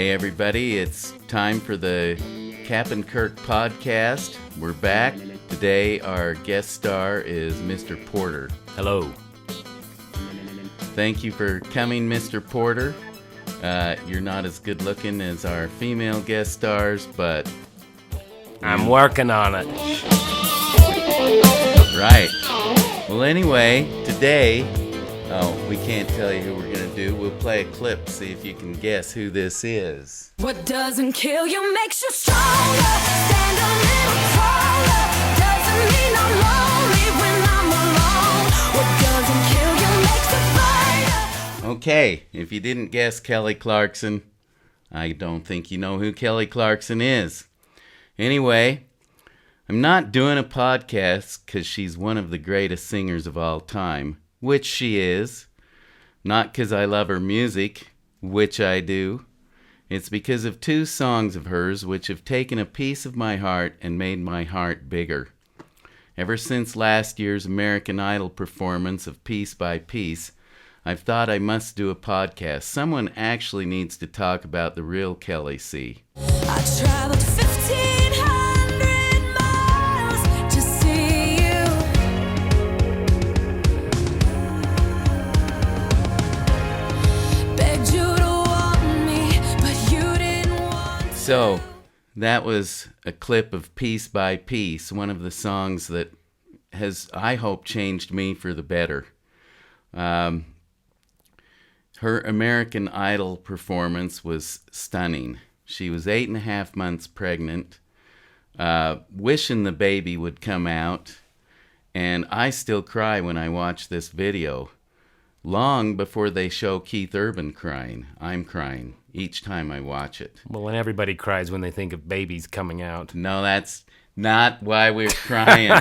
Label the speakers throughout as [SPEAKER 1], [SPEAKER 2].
[SPEAKER 1] Hey everybody, it's time for the Cap and Kirk podcast. We're back. Today our guest star is Mr. Porter.
[SPEAKER 2] Hello.
[SPEAKER 1] Thank you for coming, Mr. Porter. You're not as good looking as our female guest stars, but...
[SPEAKER 2] I'm working on it.
[SPEAKER 1] Right. Well, anyway, today... Oh, we can't tell you who we're going to do. We'll play a clip, see if you can guess who this is.
[SPEAKER 3] What doesn't kill you makes you stronger. Stand a little taller. Doesn't mean I'm lonely when I'm alone. What doesn't kill you makes a fighter.
[SPEAKER 1] Okay, if you didn't guess Kelly Clarkson, I don't think you know who Kelly Clarkson is. Anyway, I'm not doing a podcast because she's one of the greatest singers of all time. Which she is. Not because I love her music, which I do. It's because of two songs of hers which have taken a piece of my heart and made my heart bigger. Ever since last year's American Idol performance of Piece by Piece, I've thought I must do a podcast. Someone actually needs to talk about the real Kelly C.
[SPEAKER 3] I traveled 1,500 miles to see you. Begged you to want me, but you didn't want to.
[SPEAKER 1] So, that was a clip of Piece by Piece, one of the songs that has, I hope, changed me for the better. Her American Idol performance was stunning. She was 8.5 months pregnant, wishing the baby would come out, and I still cry when I watch this video. Long before they show Keith Urban crying, I'm crying each time I watch it.
[SPEAKER 2] Well, and everybody cries when they think of babies coming out.
[SPEAKER 1] No, that's not why we're crying.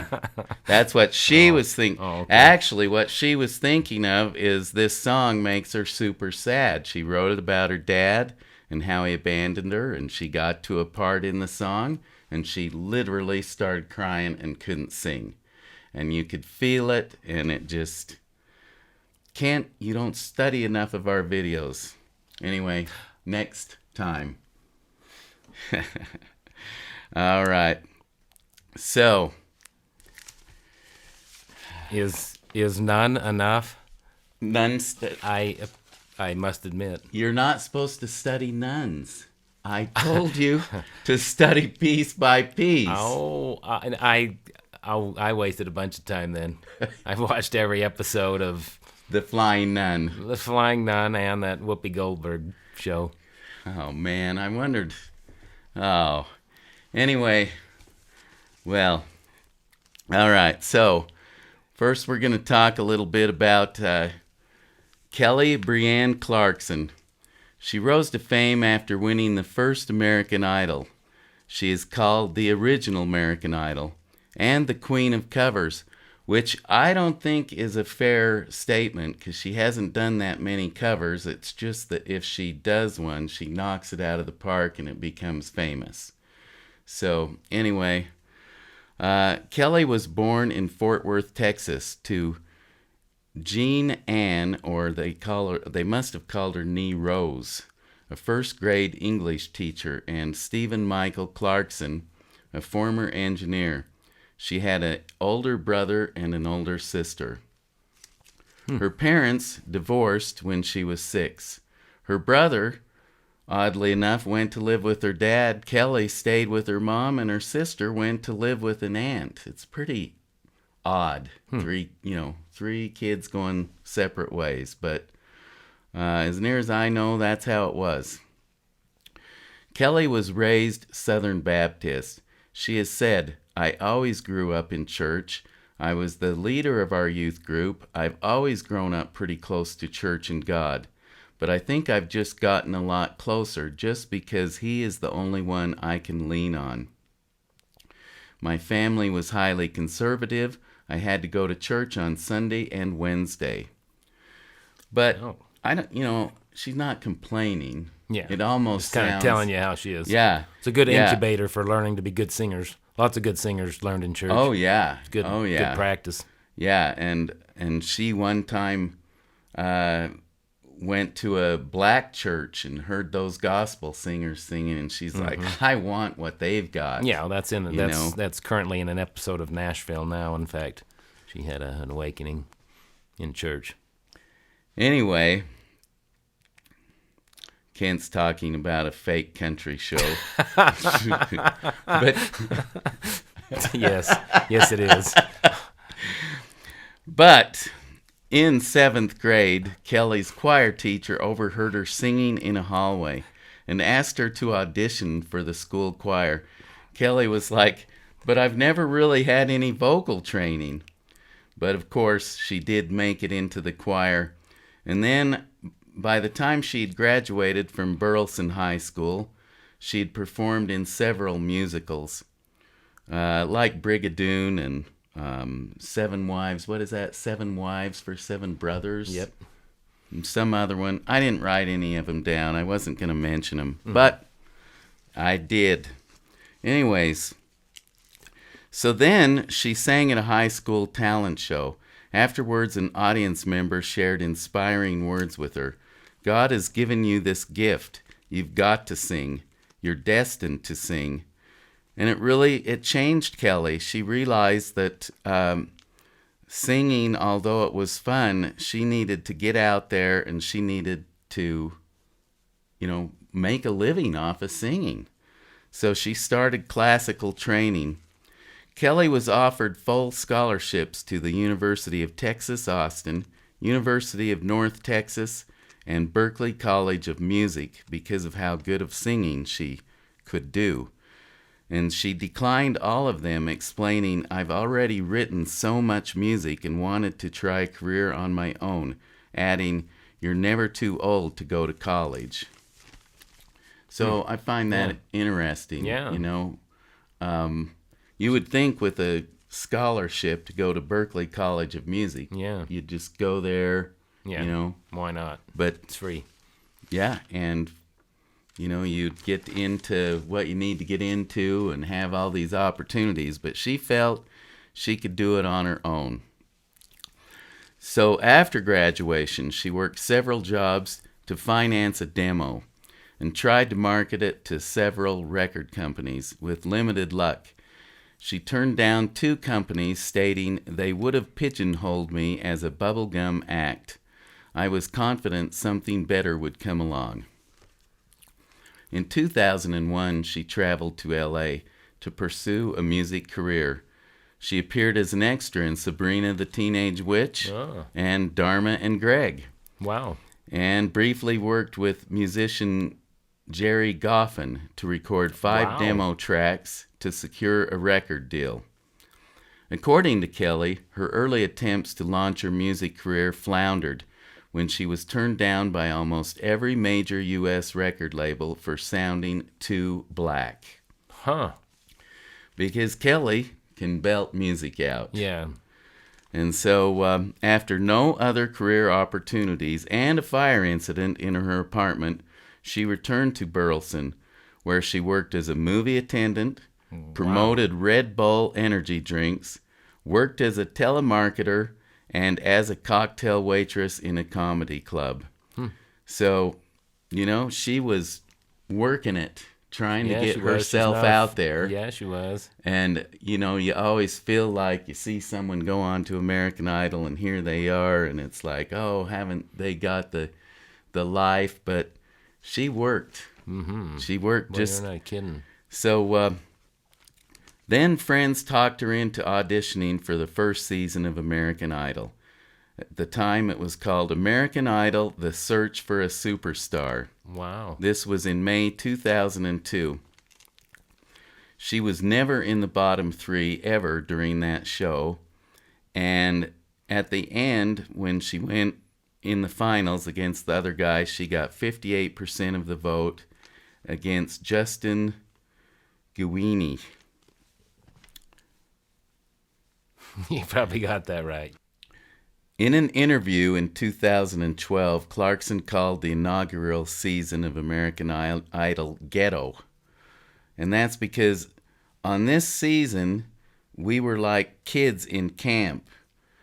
[SPEAKER 1] That's what she was thinking.
[SPEAKER 2] Oh, okay.
[SPEAKER 1] Actually, what she was thinking of is this song makes her super sad. She wrote it about her dad and how he abandoned her, and she got to a part in the song, and she literally started crying and couldn't sing. And you could feel it, and it just... You don't study enough of our videos. Anyway, next time. All right. So,
[SPEAKER 2] Is none enough? I must admit.
[SPEAKER 1] You're not supposed to study nuns. I told you to study piece by piece.
[SPEAKER 2] Oh, I wasted a bunch of time then. I watched every episode of
[SPEAKER 1] The Flying Nun.
[SPEAKER 2] The Flying Nun and that Whoopi Goldberg show.
[SPEAKER 1] Oh, man, I wondered. Oh, anyway, well, all right. So, first we're going to talk a little bit about Kelly Brianne Clarkson. She rose to fame after winning the first American Idol. She is called the original American Idol and the Queen of Covers, which I don't think is a fair statement because she hasn't done that many covers. It's just that if she does one, she knocks it out of the park and it becomes famous. So anyway, Kelly was born in Fort Worth, Texas, to Jean Ann, or they must have called her Nee Rose, a first-grade English teacher, and Stephen Michael Clarkson, a former engineer. She had an older brother and an older sister. Her parents divorced when she was 6. Her brother, oddly enough, went to live with her dad. Kelly stayed with her mom, and her sister went to live with an aunt. It's pretty odd. 3 kids going separate ways, but as near as I know, that's how it was. Kelly was raised Southern Baptist. She has said, "I always grew up in church. I was the leader of our youth group. I've always grown up pretty close to church and God. But I think I've just gotten a lot closer just because He is the only one I can lean on. My family was highly conservative. I had to go to church on Sunday and Wednesday." But I don't, she's not complaining.
[SPEAKER 2] Yeah.
[SPEAKER 1] It almost
[SPEAKER 2] Just kind of
[SPEAKER 1] sounds...
[SPEAKER 2] telling you how she is.
[SPEAKER 1] Yeah.
[SPEAKER 2] It's a good
[SPEAKER 1] Yeah.
[SPEAKER 2] incubator for learning to be good singers. Lots of good singers learned in church.
[SPEAKER 1] Oh, yeah.
[SPEAKER 2] Good,
[SPEAKER 1] Oh, yeah.
[SPEAKER 2] good practice.
[SPEAKER 1] Yeah, and she one time went to a black church and heard those gospel singers singing, and she's like, I want what they've got.
[SPEAKER 2] Yeah, well, that's
[SPEAKER 1] You know?
[SPEAKER 2] that's currently in an episode of Nashville now. In fact, she had an awakening in church.
[SPEAKER 1] Anyway, Kent's talking about a fake country show. But
[SPEAKER 2] Yes, yes, it is.
[SPEAKER 1] But in 7th grade, Kelly's choir teacher overheard her singing in a hallway and asked her to audition for the school choir. Kelly was like, but I've never really had any vocal training. But of course, she did make it into the choir. And then by the time she'd graduated from Burleson High School, she'd performed in several musicals, like Brigadoon and Seven Wives. What is that? 7 Wives for 7 Brothers?
[SPEAKER 2] Yep.
[SPEAKER 1] And some other one. I didn't write any of them down. I wasn't going to mention them, but I did. Anyways, so then she sang at a high school talent show. Afterwards, an audience member shared inspiring words with her. God has given you this gift. You've got to sing. You're destined to sing. And it changed Kelly. She realized that singing, although it was fun, she needed to get out there and she needed to, make a living off of singing. So she started classical training. Kelly was offered full scholarships to the University of Texas, Austin, University of North Texas, and Berklee College of Music because of how good of singing she could do. And she declined all of them, explaining, I've already written so much music and wanted to try a career on my own, adding, you're never too old to go to college. So I find that interesting.
[SPEAKER 2] Yeah.
[SPEAKER 1] You would think with a scholarship to go to Berklee College of Music,
[SPEAKER 2] Yeah.
[SPEAKER 1] you'd just go there,
[SPEAKER 2] Yeah. Why not?
[SPEAKER 1] But
[SPEAKER 2] It's free.
[SPEAKER 1] yeah, and you'd get into what you need to get into and have all these opportunities, but she felt she could do it on her own. So after graduation, she worked several jobs to finance a demo and tried to market it to several record companies with limited luck. She turned down 2 companies stating they would have pigeonholed me as a bubblegum act. I was confident something better would come along. In 2001, she traveled to LA to pursue a music career. She appeared as an extra in Sabrina the Teenage Witch and Dharma and Greg,
[SPEAKER 2] Wow.
[SPEAKER 1] and briefly worked with musician Jerry Goffin to record 5
[SPEAKER 2] Wow.
[SPEAKER 1] demo tracks to secure a record deal. According to Kelly, her early attempts to launch her music career floundered when she was turned down by almost every major U.S. record label for sounding too black.
[SPEAKER 2] Huh.
[SPEAKER 1] Because Kelly can belt music out.
[SPEAKER 2] Yeah.
[SPEAKER 1] And so after no other career opportunities and a fire incident in her apartment, she returned to Burleson, where she worked as a movie attendant, promoted Red Bull energy drinks, worked as a telemarketer, and as a cocktail waitress in a comedy club. So, she was working it, trying to
[SPEAKER 2] Yeah,
[SPEAKER 1] get
[SPEAKER 2] she was. She's
[SPEAKER 1] herself
[SPEAKER 2] not-
[SPEAKER 1] out there.
[SPEAKER 2] Yeah, she was.
[SPEAKER 1] And, you always feel like you see someone go on to American Idol and here they are, and it's like, oh, haven't they got the life? But she worked. Mm-hmm. She worked
[SPEAKER 2] Well, you're not kidding.
[SPEAKER 1] So then friends talked her into auditioning for the first season of American Idol. At the time, it was called American Idol: The Search for a Superstar.
[SPEAKER 2] Wow.
[SPEAKER 1] This was in May 2002. She was never in the bottom 3 ever during that show. And at the end, when she went in the finals against the other guy, she got 58% of the vote against Justin Guini.
[SPEAKER 2] You probably got that right.
[SPEAKER 1] In an interview in 2012, Clarkson called the inaugural season of American Idol ghetto. And that's because on this season, we were like kids in camp.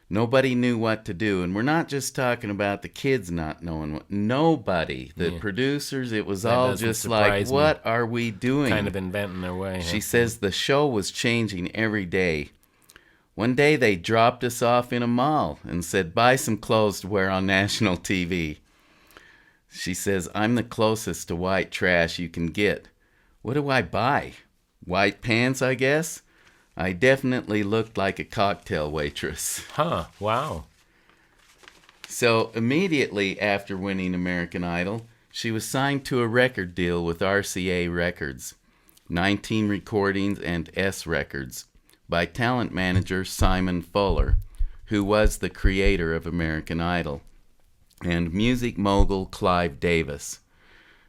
[SPEAKER 1] Nobody knew what to do. And we're not just talking about the kids not knowing what. Nobody. The producers, it was all
[SPEAKER 2] doesn't
[SPEAKER 1] just like,
[SPEAKER 2] surprise me.
[SPEAKER 1] what are we doing?
[SPEAKER 2] Kind of inventing their way.
[SPEAKER 1] She says the show was changing every day. One day they dropped us off in a mall and said, buy some clothes to wear on national TV. She says, I'm the closest to white trash you can get. What do I buy? White pants, I guess? I definitely looked like a cocktail waitress.
[SPEAKER 2] Huh, wow.
[SPEAKER 1] So immediately after winning American Idol, she was signed to a record deal with RCA Records, 19 Recordings and S Records, by talent manager Simon Fuller, who was the creator of American Idol, and music mogul Clive Davis,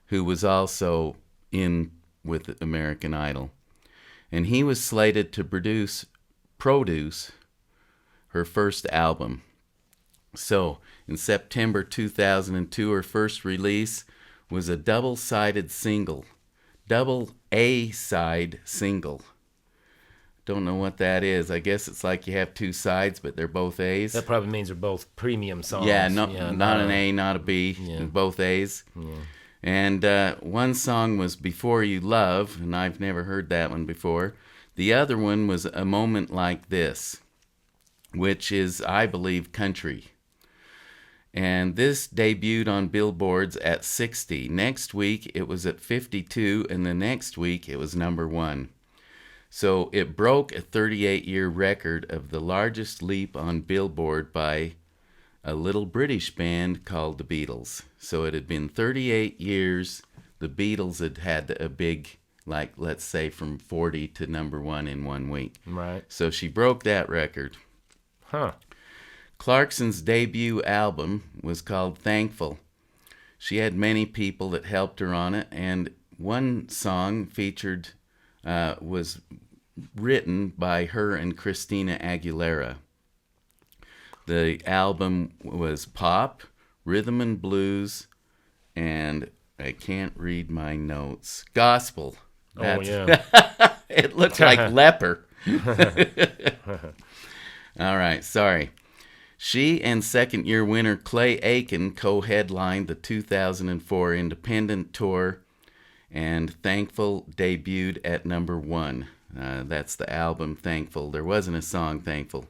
[SPEAKER 1] who was also in with American Idol. And he was slated to produce her first album. So, in September 2002, her first release was a double-sided single. Double A-side single. Don't know what that is. I guess it's like you have two sides, but they're both A's.
[SPEAKER 2] That probably means they're both premium songs.
[SPEAKER 1] Yeah, not an A, not a B, both A's.
[SPEAKER 2] Yeah.
[SPEAKER 1] And one song was Before You Love, and I've never heard that one before. The other one was A Moment Like This, which is, I believe, country. And this debuted on Billboards at 60. Next week, it was at 52, and the next week, it was number 1. So it broke a 38-year record of the largest leap on Billboard by a little British band called the Beatles. So it had been 38 years. The Beatles had had a big, like, let's say from 40 to number 1 in 1 week.
[SPEAKER 2] Right.
[SPEAKER 1] So she broke that record.
[SPEAKER 2] Huh.
[SPEAKER 1] Clarkson's debut album was called Thankful. She had many people that helped her on it, and one song featured was written by her and Christina Aguilera. The album was pop, rhythm and blues, and I can't read my notes. Gospel.
[SPEAKER 2] Oh, yeah.
[SPEAKER 1] It looked like leper. All right, sorry. She and second-year winner Clay Aiken co-headlined the 2004 Independent Tour, and Thankful debuted at number 1. That's the album Thankful. There wasn't a song Thankful.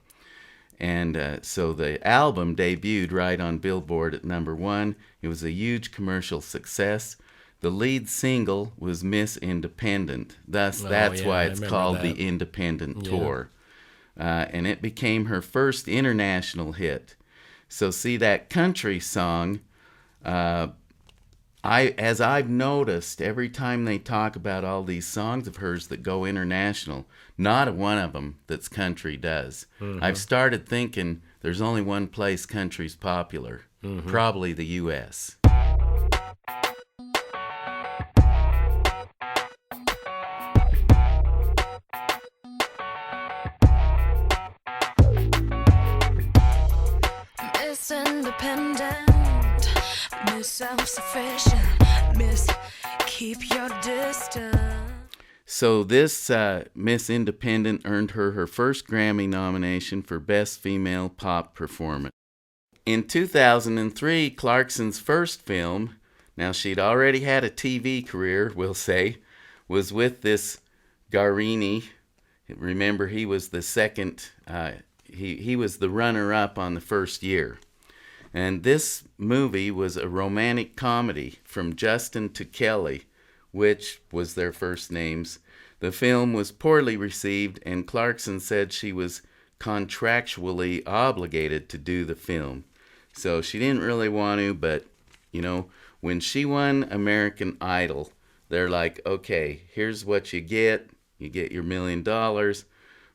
[SPEAKER 1] And so the album debuted right on Billboard at number 1. It was a huge commercial success. The lead single was Miss Independent. Thus, that's why it's called the Independent Tour. And it became her first international hit. So see, that country song, as I've noticed, every time they talk about all these songs of hers that go international, not one of them that's country does. Mm-hmm. I've started thinking there's only one place country's popular, probably the U.S.
[SPEAKER 3] Miss Independent, Miss Self-Sufficient, Miss Keep Your Distance.
[SPEAKER 1] So this Miss Independent earned her first Grammy nomination for Best Female Pop Performance. In 2003, Clarkson's first film, now she'd already had a TV career, we'll say, was with this Guarini. Remember, he was the second, he was the runner-up on the first year. And this movie was a romantic comedy, From Justin to Kelly, which was their first names. The film was poorly received, and Clarkson said she was contractually obligated to do the film. So she didn't really want to, but, you know, when she won American Idol, they're like, okay, here's what you get. You get your $1 million,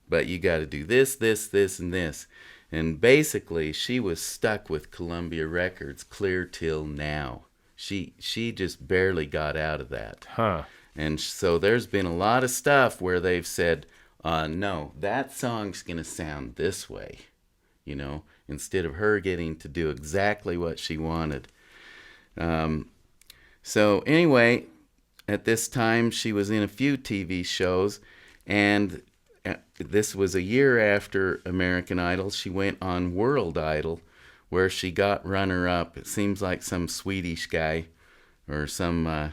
[SPEAKER 1] but you got to do this, this, this, and this. And basically, she was stuck with Columbia Records clear till now. She just barely got out of that.
[SPEAKER 2] Huh.
[SPEAKER 1] And so there's been a lot of stuff where they've said, no, that song's going to sound this way, you know, instead of her getting to do exactly what she wanted. So anyway, at this time, she was in a few TV shows, and this was a year after American Idol. She went on World Idol, where she got runner-up. It seems like some Swedish guy or some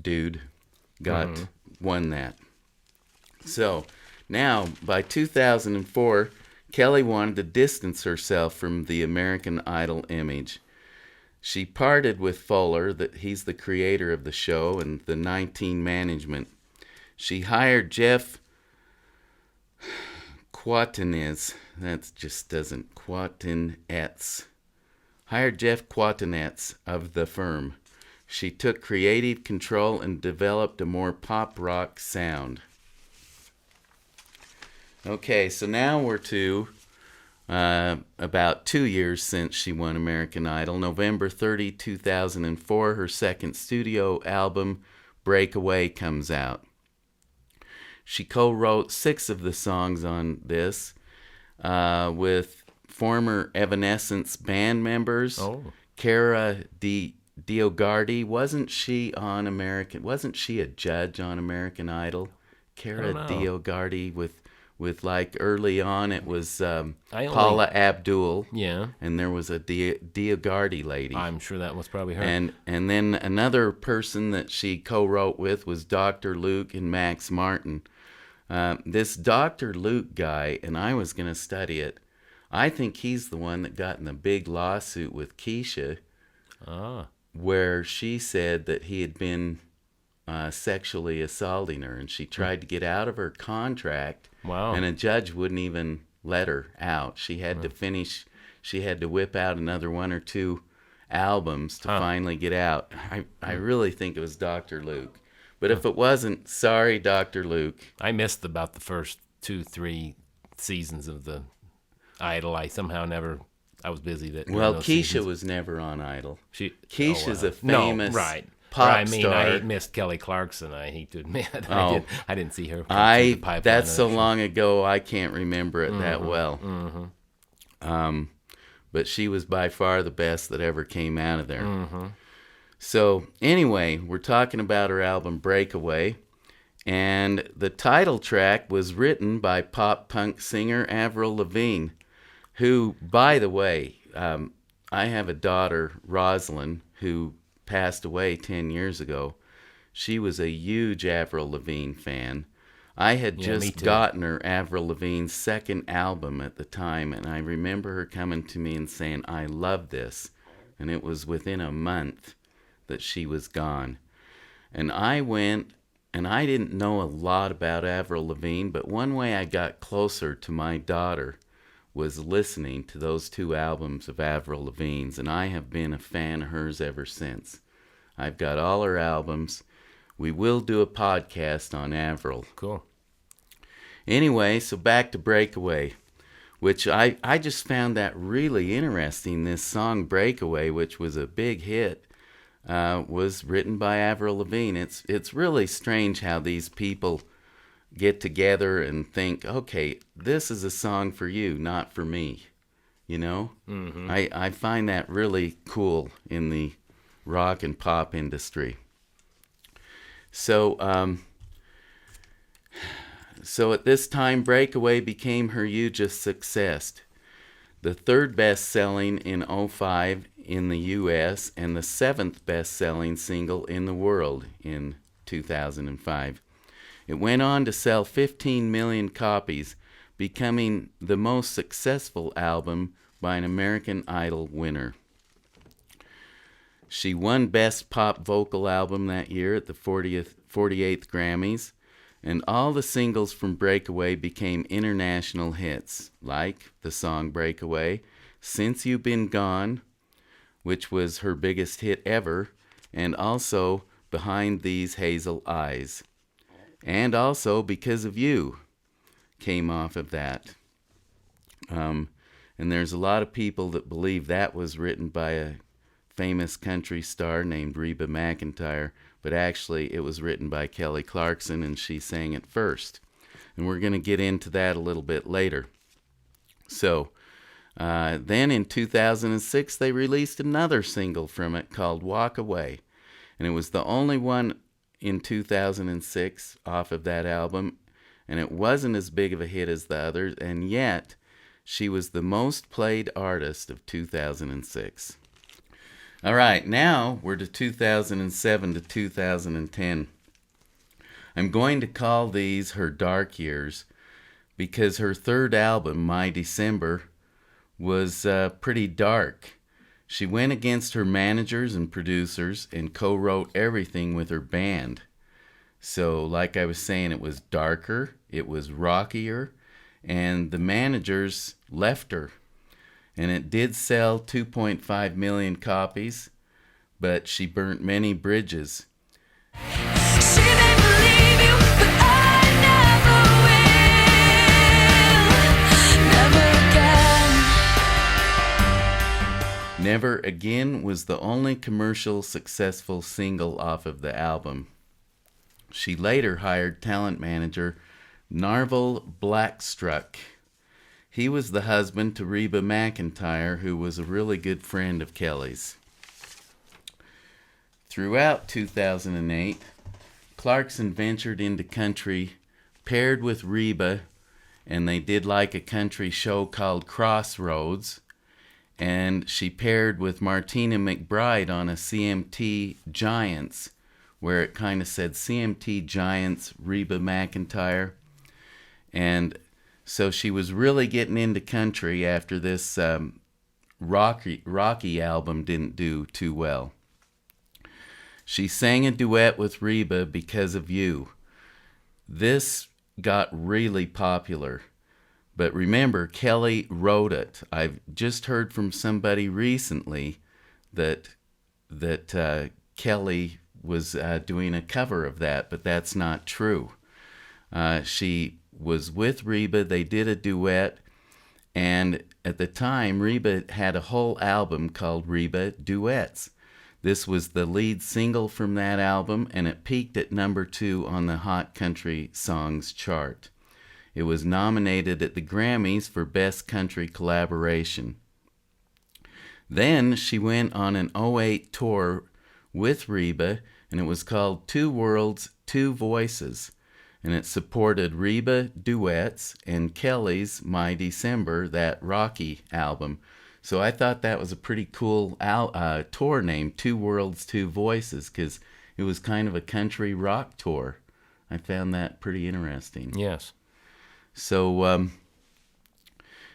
[SPEAKER 1] dude won that. So now, by 2004, Kelly wanted to distance herself from the American Idol image. She parted with Fuller, that he's the creator of the show, and the 19 management. She hired Jeff Quatinez. That just doesn't. Quatinetz. Hired Jeff Quatinetz of the firm. She took creative control and developed a more pop rock sound. Okay, so now we're to about 2 years since she won American Idol. November 30, 2004, her second studio album, Breakaway, comes out. She co-wrote 6 of the songs on this with former Evanescence band members. Cara DioGuardi. Wasn't she a judge on American Idol? Cara DioGuardi with like early on it was Paula Abdul.
[SPEAKER 2] Yeah.
[SPEAKER 1] And there was a DioGuardi lady.
[SPEAKER 2] I'm sure that was probably her.
[SPEAKER 1] And then another person that she co-wrote with was Dr. Luke and Max Martin. This Dr. Luke guy, and I was going to study it, I think he's the one that got in the big lawsuit with Keisha, where she said that he had been sexually assaulting her, and she tried to get out of her contract.
[SPEAKER 2] Wow.
[SPEAKER 1] And a judge wouldn't even let her out. She had to finish, she had to whip out another 1 or 2 albums to finally get out. I really think it was Dr. Luke. But if it wasn't, sorry, Dr. Luke.
[SPEAKER 2] I missed about the first 2-3 seasons of the Idol. I somehow never, I was busy.
[SPEAKER 1] Well, Keisha was never on Idol. Keisha's a famous
[SPEAKER 2] pop
[SPEAKER 1] star.
[SPEAKER 2] I missed Kelly Clarkson, I hate to admit.
[SPEAKER 1] Oh.
[SPEAKER 2] I didn't see her.
[SPEAKER 1] That's so long ago, I can't remember it that well. But she was by far the best that ever came out of there. So anyway, we're talking about her album Breakaway, and the title track was written by pop punk singer Avril Lavigne, who, by the way, I have a daughter, Rosalind, who passed away 10 years ago. She was a huge Avril Lavigne fan. I had just gotten her Avril Lavigne's second album at the time, and I remember her coming to me and saying, I love this. And it was within a month that she was gone. And I went, and I didn't know a lot about Avril Lavigne, but one way I got closer to my daughter was listening to those 2 albums of Avril Lavigne's, and I have been a fan of hers ever since. I've got all her albums. We will do a podcast on Avril.
[SPEAKER 2] Cool.
[SPEAKER 1] Anyway, so back to Breakaway, which I just found that really interesting. This song Breakaway, which was a big hit, was written by Avril Lavigne. It's really strange how these people get together and think, okay, this is a song for you, not for me. You know? I find that really cool in the rock and pop industry. So at this time, Breakaway became her hugest success. The 3rd best-selling in 2005 in the U.S. and the 7th best-selling single in the world in 2005. It went on to sell 15 million copies, becoming the most successful album by an American Idol winner. She won Best Pop Vocal Album that year at the 48th Grammys, and all the singles from Breakaway became international hits, like the song Breakaway, Since You've Been Gone, which was her biggest hit ever, and also Behind These Hazel Eyes. And also Because of You came off of that. And there's a lot of people that believe that was written by a famous country star named Reba McEntire, but actually it was written by Kelly Clarkson, and she sang it first. And we're going to get into that a little bit later. So then in 2006, they released another single from it called Walk Away. And it was the only one in 2006 off of that album. and it wasn't as big of a hit as the others, and yet she was the most played artist of 2006. All right, now we're to 2007 to 2010. I'm going to call these her dark years because her third album, My December, was pretty dark. She went against her managers and producers and co-wrote everything with her band. So, like I was saying, it was darker, it was rockier, and the managers left her. And it did sell 2.5 million copies, but she burnt many bridges.
[SPEAKER 3] She may believe you, but I never will. Never again.
[SPEAKER 1] Never Again was the only commercial successful single off of the album. She later hired talent manager Narvel Blackstruck. He was the husband to Reba McEntire, who was a really good friend of Kelly's. Throughout 2008, Clarkson ventured into country, paired with Reba, and they did like a country show called Crossroads, and she paired with Martina McBride on a CMT Giants, where it kind of said CMT Giants, Reba McEntire. And so she was really getting into country after this Rocky album didn't do too well. She sang a duet with Reba, Because of You. This got really popular. But remember, Kelly wrote it. I've just heard from somebody recently that Kelly was doing a cover of that, but that's not true. She was with Reba. They did a duet, and at the time, Reba had a whole album called Reba Duets. This was the lead single from that album, and it peaked at number 2 on the Hot Country Songs chart. It was nominated at the Grammys for Best Country Collaboration. Then she went on an 2008 tour with Reba, and it was called Two Worlds, Two Voices. And it supported Reba Duets and Kelly's My December, that Rocky album. So I thought that was a pretty cool tour name, Two Worlds, Two Voices, because it was kind of a country rock tour. I found that pretty interesting.
[SPEAKER 2] Yes.
[SPEAKER 1] So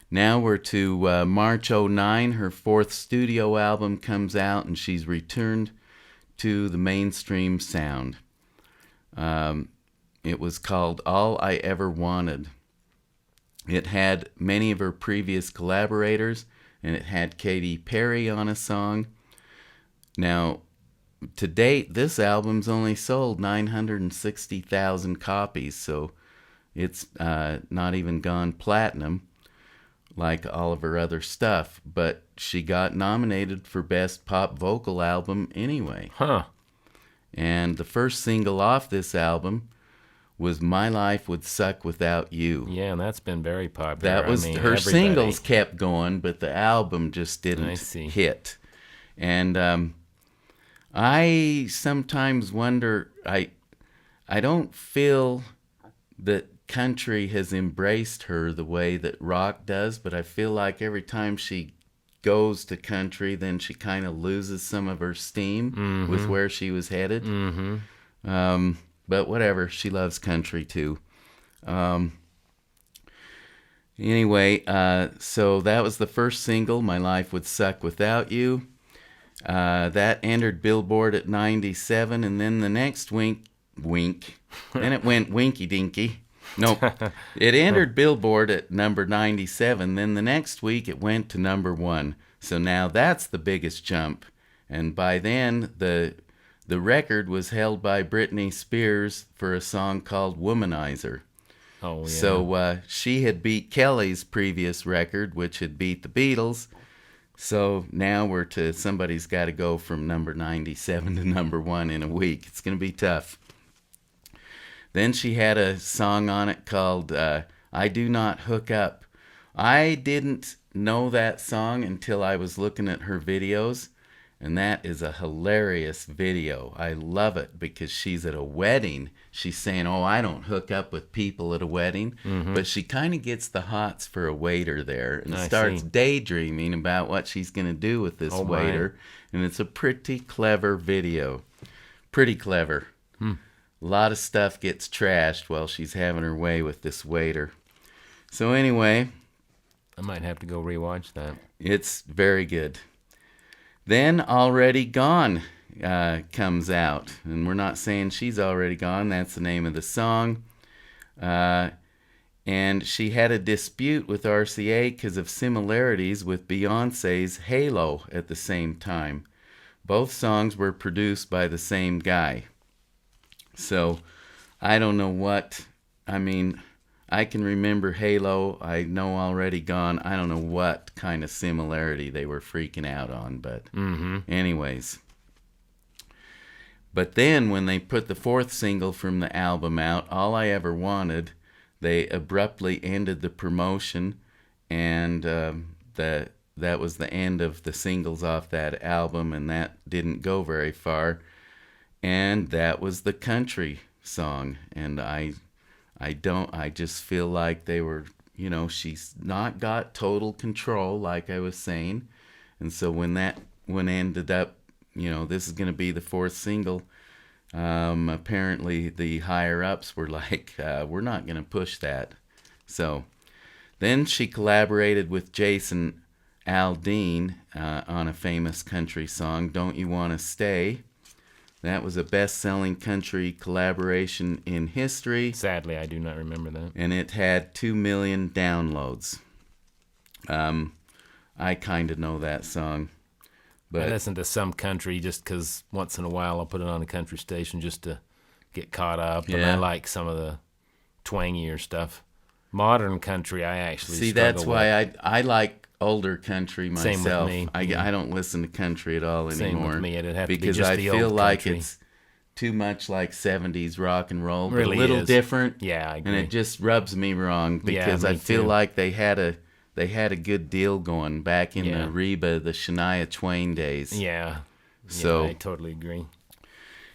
[SPEAKER 1] now we're to March 2009. Her 4th studio album comes out, and she's returned to the mainstream sound. It was called All I Ever Wanted. It had many of her previous collaborators, and it had Katy Perry on a song. Now, to date, this album's only sold 960,000 copies, so it's not even gone platinum like all of her other stuff, but she got nominated for Best Pop Vocal Album anyway.
[SPEAKER 2] Huh.
[SPEAKER 1] And the first single off this album was My Life Would Suck Without You.
[SPEAKER 2] Yeah, and that's been very popular.
[SPEAKER 1] That was her
[SPEAKER 2] everybody.
[SPEAKER 1] singles kept going, but the album just
[SPEAKER 2] I
[SPEAKER 1] didn't
[SPEAKER 2] see.
[SPEAKER 1] hit. And I sometimes wonder, I don't feel that country has embraced her the way that rock does, but I feel like every time she goes to country, then she kind of loses some of her steam with where she was headed. But whatever, she loves country too. Anyway, so that was the first single, My Life Would Suck Without You. That entered Billboard at 97, and then the next wink, then it went winky dinky. Nope. It entered Billboard at number 97, then the next week it went to number 1. So now that's the biggest jump. And by then, the record was held by Britney Spears for a song called Womanizer.
[SPEAKER 2] Oh, yeah.
[SPEAKER 1] So she had beat Kelly's previous record, which had beat the Beatles. So now we're to somebody's got to go from number 97 to number 1 in a week. It's going to be tough. Then she had a song on it called I Do Not Hook Up. I didn't know that song until I was looking at her videos. And that is a hilarious video. I love it because she's at a wedding. She's saying, oh, I don't hook up with people at a wedding. But she kind of gets the hots for a waiter there and
[SPEAKER 2] I
[SPEAKER 1] starts
[SPEAKER 2] see.
[SPEAKER 1] daydreaming about what she's going to do with this
[SPEAKER 2] Oh, my.
[SPEAKER 1] waiter. And it's a pretty clever video. Pretty clever. A lot of stuff gets trashed while she's having her way with this waiter. So anyway,
[SPEAKER 2] I might have to go rewatch that.
[SPEAKER 1] it's very good. Then Already Gone comes out. And we're not saying she's already gone. That's the name of the song. And she had a dispute with RCA because of similarities with Beyonce's Halo at the same time. Both songs were produced by the same guy. So I don't know what, I mean, I can remember Halo. I know Already Gone. I don't know what kind of similarity they were freaking out on, but anyways. But then when they put the fourth single from the album out, All I Ever Wanted, they abruptly ended the promotion, and that was the end of the singles off that album, and that didn't go very far. And that was the country song, and I just feel like they were, she's not got total control, like I was saying. And so when that one ended up, this is going to be the fourth single, apparently the higher ups were like, we're not going to push that. So then she collaborated with Jason Aldean on a famous country song, Don't You Want to Stay? That was a best-selling country collaboration in history,
[SPEAKER 2] Sadly, I do not remember that.
[SPEAKER 1] and it had 2 million downloads. I kind of know that song,
[SPEAKER 2] I
[SPEAKER 1] but
[SPEAKER 2] listen to some country just because once in a while I'll put it on a country station just to get caught up. And I
[SPEAKER 1] Yeah.
[SPEAKER 2] like some of the twangier stuff. Modern country, I actually
[SPEAKER 1] see,
[SPEAKER 2] struggle
[SPEAKER 1] that's
[SPEAKER 2] with.
[SPEAKER 1] why I like older country
[SPEAKER 2] Same with
[SPEAKER 1] myself.
[SPEAKER 2] me.
[SPEAKER 1] I don't listen to country at all
[SPEAKER 2] Same
[SPEAKER 1] anymore.
[SPEAKER 2] with me. It'd have to be
[SPEAKER 1] because
[SPEAKER 2] just
[SPEAKER 1] I
[SPEAKER 2] the
[SPEAKER 1] feel
[SPEAKER 2] old
[SPEAKER 1] like
[SPEAKER 2] country.
[SPEAKER 1] it's too much like 70s rock and roll, but
[SPEAKER 2] Really
[SPEAKER 1] a little
[SPEAKER 2] is.
[SPEAKER 1] different.
[SPEAKER 2] Yeah, I
[SPEAKER 1] And
[SPEAKER 2] agree.
[SPEAKER 1] it just rubs me wrong
[SPEAKER 2] Yeah,
[SPEAKER 1] because I
[SPEAKER 2] me
[SPEAKER 1] feel
[SPEAKER 2] too.
[SPEAKER 1] like they had a good deal going back in
[SPEAKER 2] Yeah.
[SPEAKER 1] the Reba, the Shania Twain days.
[SPEAKER 2] Yeah.
[SPEAKER 1] So-
[SPEAKER 2] yeah, I totally agree.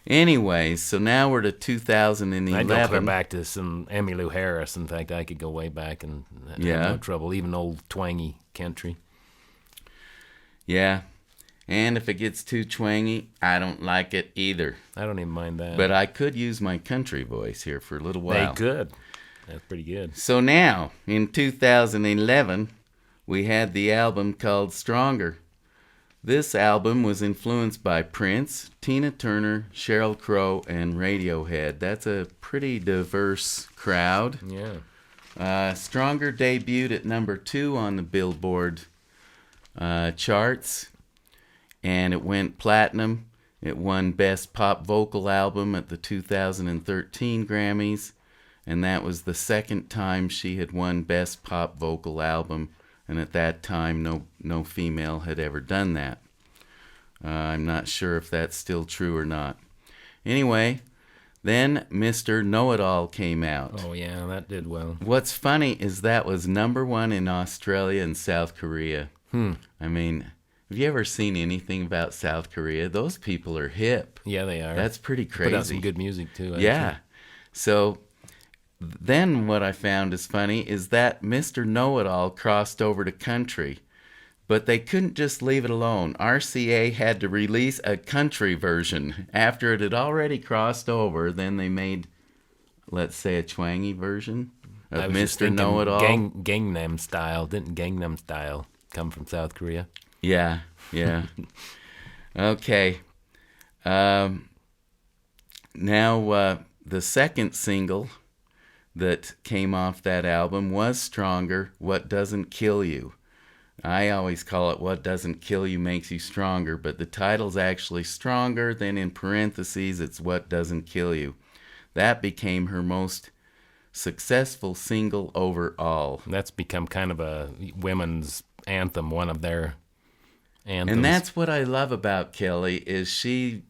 [SPEAKER 1] Anyways, so now we're to 2011.
[SPEAKER 2] I'd go clear back to some Emmylou Harris. In fact, I could go way back and have
[SPEAKER 1] Yeah.
[SPEAKER 2] no trouble, even old twangy country.
[SPEAKER 1] Yeah. And if it gets too twangy, I don't like it either.
[SPEAKER 2] I don't even mind that.
[SPEAKER 1] But I could use my country voice here for a little while.
[SPEAKER 2] they could. That's pretty good.
[SPEAKER 1] So now, in 2011, we had the album called Stronger. This album was influenced by Prince, Tina Turner, Sheryl Crow, and Radiohead. That's a pretty diverse crowd.
[SPEAKER 2] Yeah.
[SPEAKER 1] Stronger debuted at number 2 on the Billboard charts, and it went platinum. It won Best Pop Vocal Album at the 2013 Grammys, and that was the second time she had won Best Pop Vocal Album, and at that time no female had ever done that. I'm not sure if that's still true or not. Anyway, then Mr. Know-It-All came out.
[SPEAKER 2] Oh, yeah, that did well.
[SPEAKER 1] What's funny is that was number 1 in Australia and South Korea. I mean, have you ever seen anything about South Korea? Those people are hip.
[SPEAKER 2] Yeah, they are.
[SPEAKER 1] That's pretty crazy.
[SPEAKER 2] Put out some good music, too. actually.
[SPEAKER 1] Yeah. So then what I found is funny is that Mr. Know-It-All crossed over to country. But they couldn't just leave it alone. RCA had to release a country version. After it had already crossed over, then they made, let's say, a twangy version
[SPEAKER 2] I
[SPEAKER 1] of
[SPEAKER 2] was just
[SPEAKER 1] Mr.
[SPEAKER 2] thinking
[SPEAKER 1] Know-It-All.
[SPEAKER 2] Gangnam Style. Didn't Gangnam Style come from South Korea?
[SPEAKER 1] Yeah. Okay. Now, the second single that came off that album was Stronger, What Doesn't Kill You. I always call it What Doesn't Kill You Makes You Stronger, but the title's actually Stronger, then in parentheses it's What Doesn't Kill You. That became her most successful single overall.
[SPEAKER 2] That's become kind of a women's anthem, one of their anthems.
[SPEAKER 1] And that's what I love about Kelly is she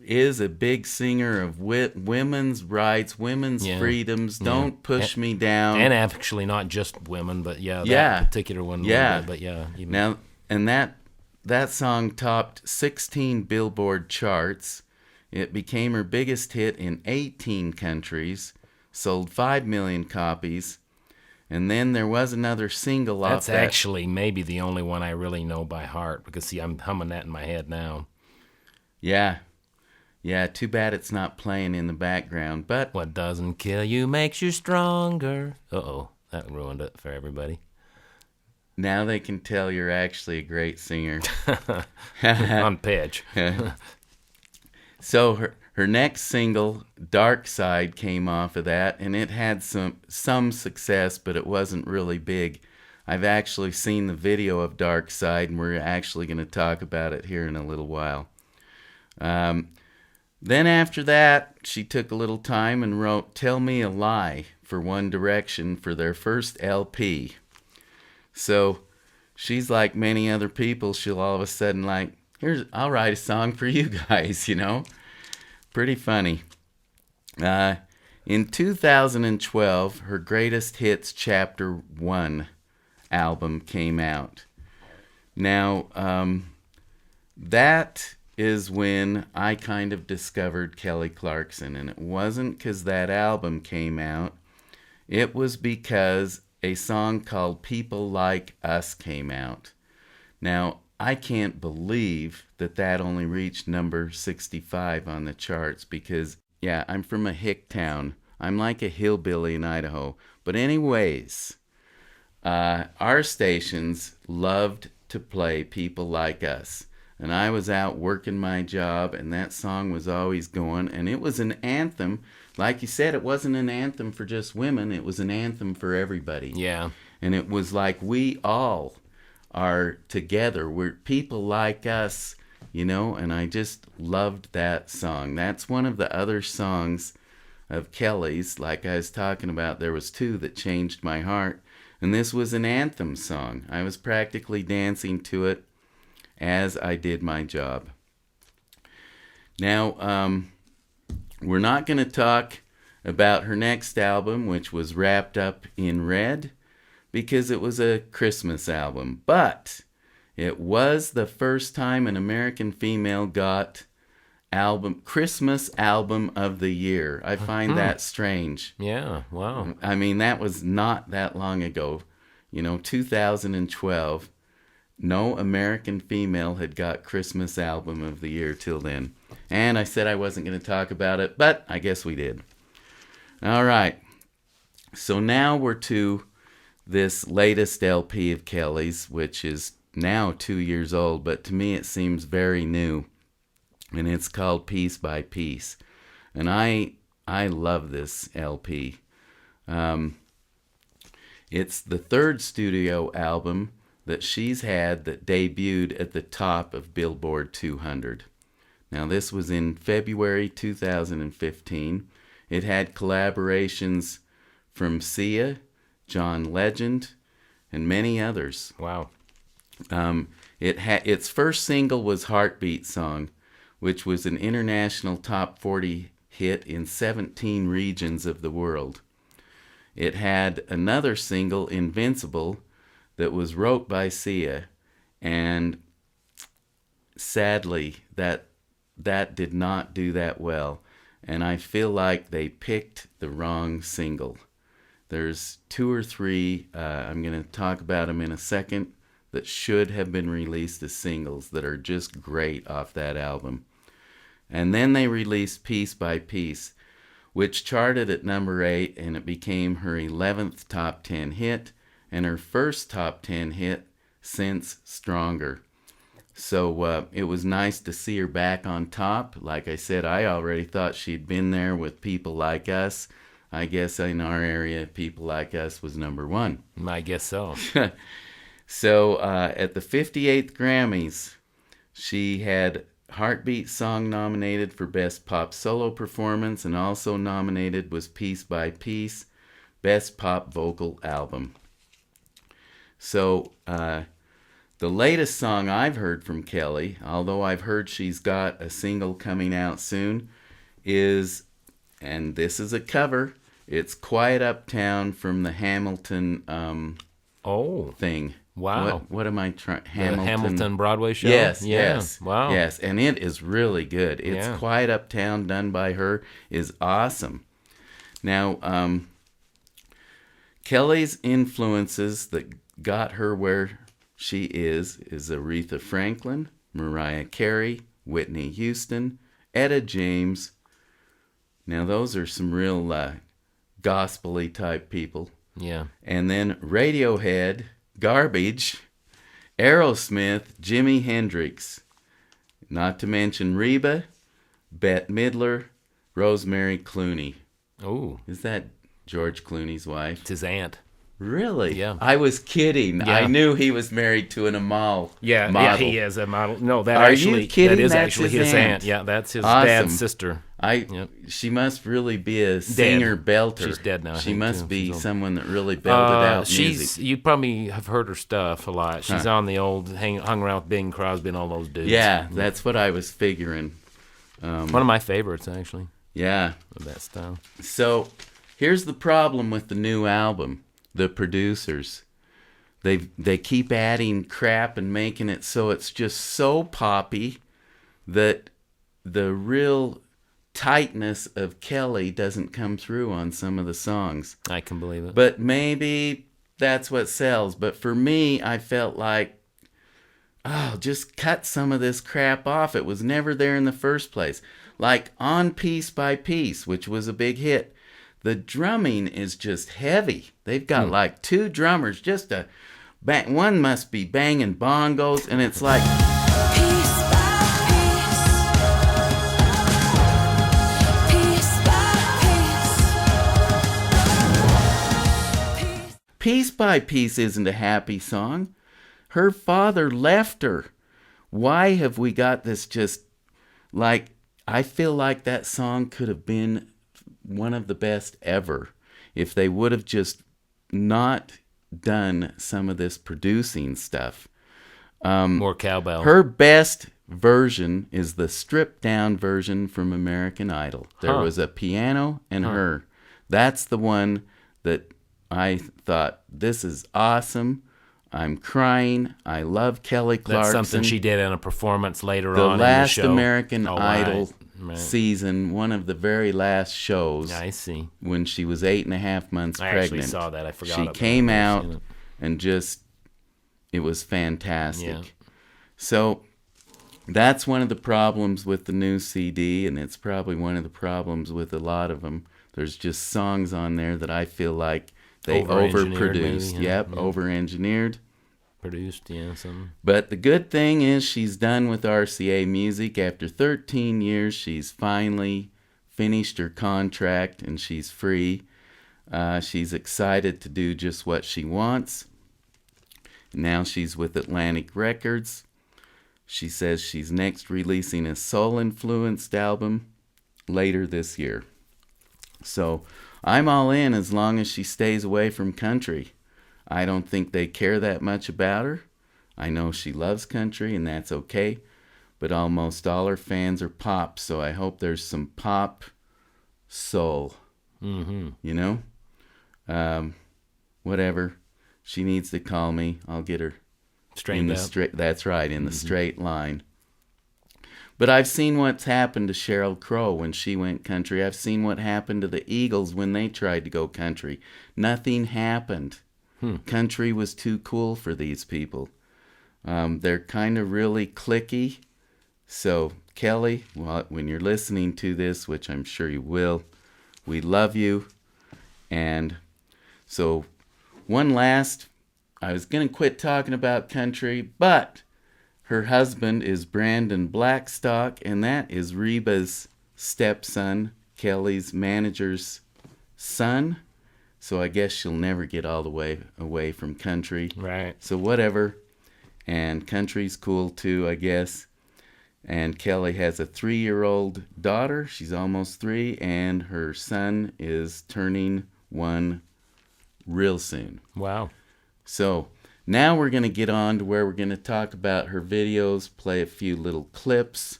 [SPEAKER 1] is a big singer of women's rights, women's
[SPEAKER 2] Yeah.
[SPEAKER 1] freedoms.
[SPEAKER 2] Yeah.
[SPEAKER 1] Don't push me down.
[SPEAKER 2] and actually not just women, but
[SPEAKER 1] Yeah.
[SPEAKER 2] that particular one. a little
[SPEAKER 1] Yeah.
[SPEAKER 2] bit, but yeah. Even,
[SPEAKER 1] Now, and that that song topped 16 Billboard charts. It became her biggest hit in 18 countries, sold 5 million copies, and then there was another single off
[SPEAKER 2] That's
[SPEAKER 1] that.
[SPEAKER 2] actually maybe the only one I really know by heart because, see, I'm humming that in my head now.
[SPEAKER 1] Yeah. Yeah, too bad it's not playing in the background, but
[SPEAKER 2] What doesn't kill you makes you stronger. Uh-oh, that ruined it for everybody.
[SPEAKER 1] now they can tell you're actually a great singer.
[SPEAKER 2] On pitch.
[SPEAKER 1] So her next single, Dark Side, came off of that, and it had some success, but it wasn't really big. I've actually seen the video of Dark Side, and we're actually going to talk about it here in a little while. Then after that, she took a little time and wrote Tell Me a Lie for One Direction for their first LP. So she's like many other people. She'll all of a sudden I'll write a song for you guys, you know. Pretty funny. In 2012, her Greatest Hits Chapter 1 album came out. Now, that is when I kind of discovered Kelly Clarkson, and it wasn't because that album came out. It was because a song called People Like Us came out. Now, I can't believe that only reached number 65 on the charts because, yeah, I'm from a hick town. I'm like a hillbilly in Idaho. But anyways, our stations loved to play People Like Us. And I was out working my job, and that song was always going. And it was an anthem. Like you said, it wasn't an anthem for just women. It was an anthem for everybody.
[SPEAKER 2] Yeah.
[SPEAKER 1] And it was like we all are together. We're people like us, you know, and I just loved that song. That's one of the other songs of Kelly's. Like I was talking about, there was two that changed my heart, and this was an anthem song. I was practically dancing to it as I did my job. Now, we're not going to talk about her next album, which was Wrapped Up in Red, because it was a Christmas album. But it was the first time an American female got Christmas Album of the Year. I find that strange.
[SPEAKER 2] Yeah, wow.
[SPEAKER 1] I mean, that was not that long ago. 2012. No American female had got Christmas Album of the Year till then. And I said I wasn't going to talk about it, but I guess we did. All right. So now we're to this latest LP of Kelly's, which is now 2 years old, but to me it seems very new. And it's called Piece by Piece. And I love this LP. It's the third studio album that she's had that debuted at the top of Billboard 200. Now this was in February 2015. It had collaborations from Sia, John Legend, and many others.
[SPEAKER 2] Wow.
[SPEAKER 1] Its first single was Heartbeat Song, which was an international top 40 hit in 17 regions of the world. It had another single, Invincible, that was wrote by Sia, and sadly that did not do that well, and I feel like they picked the wrong single. There's two or three, I'm going to talk about them in a second, that should have been released as singles that are just great off that album. And then they released Piece by Piece, which charted at number 8, and it became her 11th top 10 hit, and her first top 10 hit since Stronger. So it was nice to see her back on top. Like I said, I already thought she'd been there with People Like Us. I guess in our area, People Like Us was number 1.
[SPEAKER 2] I guess so.
[SPEAKER 1] So at the 58th Grammys, she had Heartbeat Song nominated for Best Pop Solo Performance, and also nominated was Piece by Piece, Best Pop Vocal Album. So the latest song I've heard from Kelly, although I've heard she's got a single coming out soon, is, and this is a cover, it's Quiet Uptown from the Hamilton
[SPEAKER 2] Oh.
[SPEAKER 1] thing.
[SPEAKER 2] Wow.
[SPEAKER 1] What am I trying?
[SPEAKER 2] The
[SPEAKER 1] Hamilton.
[SPEAKER 2] Hamilton Broadway show?
[SPEAKER 1] Yes,
[SPEAKER 2] Yeah.
[SPEAKER 1] yes.
[SPEAKER 2] Wow.
[SPEAKER 1] Yes, and it is really good. It's
[SPEAKER 2] Yeah.
[SPEAKER 1] Quiet Uptown, done by her, is awesome. Now, Kelly's influences that got her where she is Aretha Franklin, Mariah Carey, Whitney Houston, Etta James. Now, those are some real gospel-y type people.
[SPEAKER 2] Yeah.
[SPEAKER 1] And then Radiohead, Garbage, Aerosmith, Jimi Hendrix. Not to mention Reba, Bette Midler, Rosemary Clooney.
[SPEAKER 2] Oh,
[SPEAKER 1] Is that George Clooney's wife?
[SPEAKER 2] it's his aunt.
[SPEAKER 1] Really?
[SPEAKER 2] Yeah.
[SPEAKER 1] I was kidding.
[SPEAKER 2] Yeah.
[SPEAKER 1] I knew he was married to an Amal model.
[SPEAKER 2] he is a model. No, that
[SPEAKER 1] Are you
[SPEAKER 2] actually
[SPEAKER 1] kidding?
[SPEAKER 2] that is
[SPEAKER 1] That's
[SPEAKER 2] actually
[SPEAKER 1] his
[SPEAKER 2] his
[SPEAKER 1] aunt.
[SPEAKER 2] aunt. Yeah, that's his
[SPEAKER 1] Awesome.
[SPEAKER 2] dad's sister. Yep.
[SPEAKER 1] She must really be a singer belter.
[SPEAKER 2] She's dead now, I
[SPEAKER 1] She
[SPEAKER 2] think,
[SPEAKER 1] must
[SPEAKER 2] too.
[SPEAKER 1] be
[SPEAKER 2] She's old.
[SPEAKER 1] someone that really belted out
[SPEAKER 2] She's
[SPEAKER 1] music.
[SPEAKER 2] you probably have heard her stuff a lot. She's on the old hung around with Bing Crosby and all those dudes.
[SPEAKER 1] Yeah, that's what I was figuring.
[SPEAKER 2] One of my favorites actually
[SPEAKER 1] Yeah.
[SPEAKER 2] of that style.
[SPEAKER 1] So here's the problem with the new album. The producers, they keep adding crap and making it so it's just so poppy that the real tightness of Kelly doesn't come through on some of the songs.
[SPEAKER 2] I can believe it.
[SPEAKER 1] But maybe that's what sells. But for me, I felt like, oh, just cut some of this crap off. It was never there in the first place. Like on Piece by Piece, which was a big hit. The drumming is just heavy. They've got like two drummers, just a bang. One must be banging bongos, and it's like,
[SPEAKER 3] Piece by piece, piece by piece.
[SPEAKER 1] Piece by Piece isn't a happy song. Her father left her. Why have we got this just like, I feel like that song could have been one of the best ever if they would have just not done some of this producing stuff.
[SPEAKER 2] More cowbell.
[SPEAKER 1] Her best version is the stripped down version from American Idol. There was a piano and her. That's the one that I thought, this is awesome. I'm crying. I love Kelly Clarkson.
[SPEAKER 2] That's something she did in a performance later
[SPEAKER 1] The
[SPEAKER 2] on
[SPEAKER 1] last
[SPEAKER 2] in the show.
[SPEAKER 1] American
[SPEAKER 2] Oh,
[SPEAKER 1] Idol
[SPEAKER 2] right.
[SPEAKER 1] season, one of the very last shows,
[SPEAKER 2] I see.
[SPEAKER 1] when she was 8.5 months
[SPEAKER 2] I
[SPEAKER 1] pregnant.
[SPEAKER 2] actually saw that. I forgot
[SPEAKER 1] She
[SPEAKER 2] about
[SPEAKER 1] came
[SPEAKER 2] that. I've
[SPEAKER 1] out
[SPEAKER 2] seen it.
[SPEAKER 1] and just, it was fantastic.
[SPEAKER 2] Yeah.
[SPEAKER 1] So that's one of the problems with the new CD, and it's probably one of the problems with a lot of them. There's just songs on there that I feel like they
[SPEAKER 2] Over-engineered
[SPEAKER 1] overproduced.
[SPEAKER 2] maybe, yeah.
[SPEAKER 1] Yep, over-engineered.
[SPEAKER 2] Produced, yeah, something.
[SPEAKER 1] But the good thing is she's done with RCA Music. After 13 years, she's finally finished her contract and she's free. She's excited to do just what she wants. Now she's with Atlantic Records. She says she's next releasing a soul-influenced album later this year. So I'm all in as long as she stays away from country. I don't think they care that much about her. I know she loves country, and that's okay. But almost all her fans are pop, so I hope there's some pop soul.
[SPEAKER 2] Mm-hmm.
[SPEAKER 1] You know? Whatever. She needs to call me. I'll get her
[SPEAKER 2] Straightened
[SPEAKER 1] in the
[SPEAKER 2] out.
[SPEAKER 1] straight. That's right, in the straight line. But I've seen what's happened to Sheryl Crow when she went country. I've seen what happened to the Eagles when they tried to go country. Nothing happened. Country was too cool for these people. They're kind of really cliquey. So, Kelly, well, when you're listening to this, which I'm sure you will, we love you. And so, I was going to quit talking about country, but her husband is Brandon Blackstock, and that is Reba's stepson, Kelly's manager's son. So I guess she'll never get all the way away from country.
[SPEAKER 2] Right.
[SPEAKER 1] So whatever. And country's cool too, I guess. And Kelly has a 3-year-old daughter. She's almost 3. And her son is turning 1 real soon.
[SPEAKER 2] Wow.
[SPEAKER 1] So now we're going to get on to where we're going to talk about her videos, play a few little clips,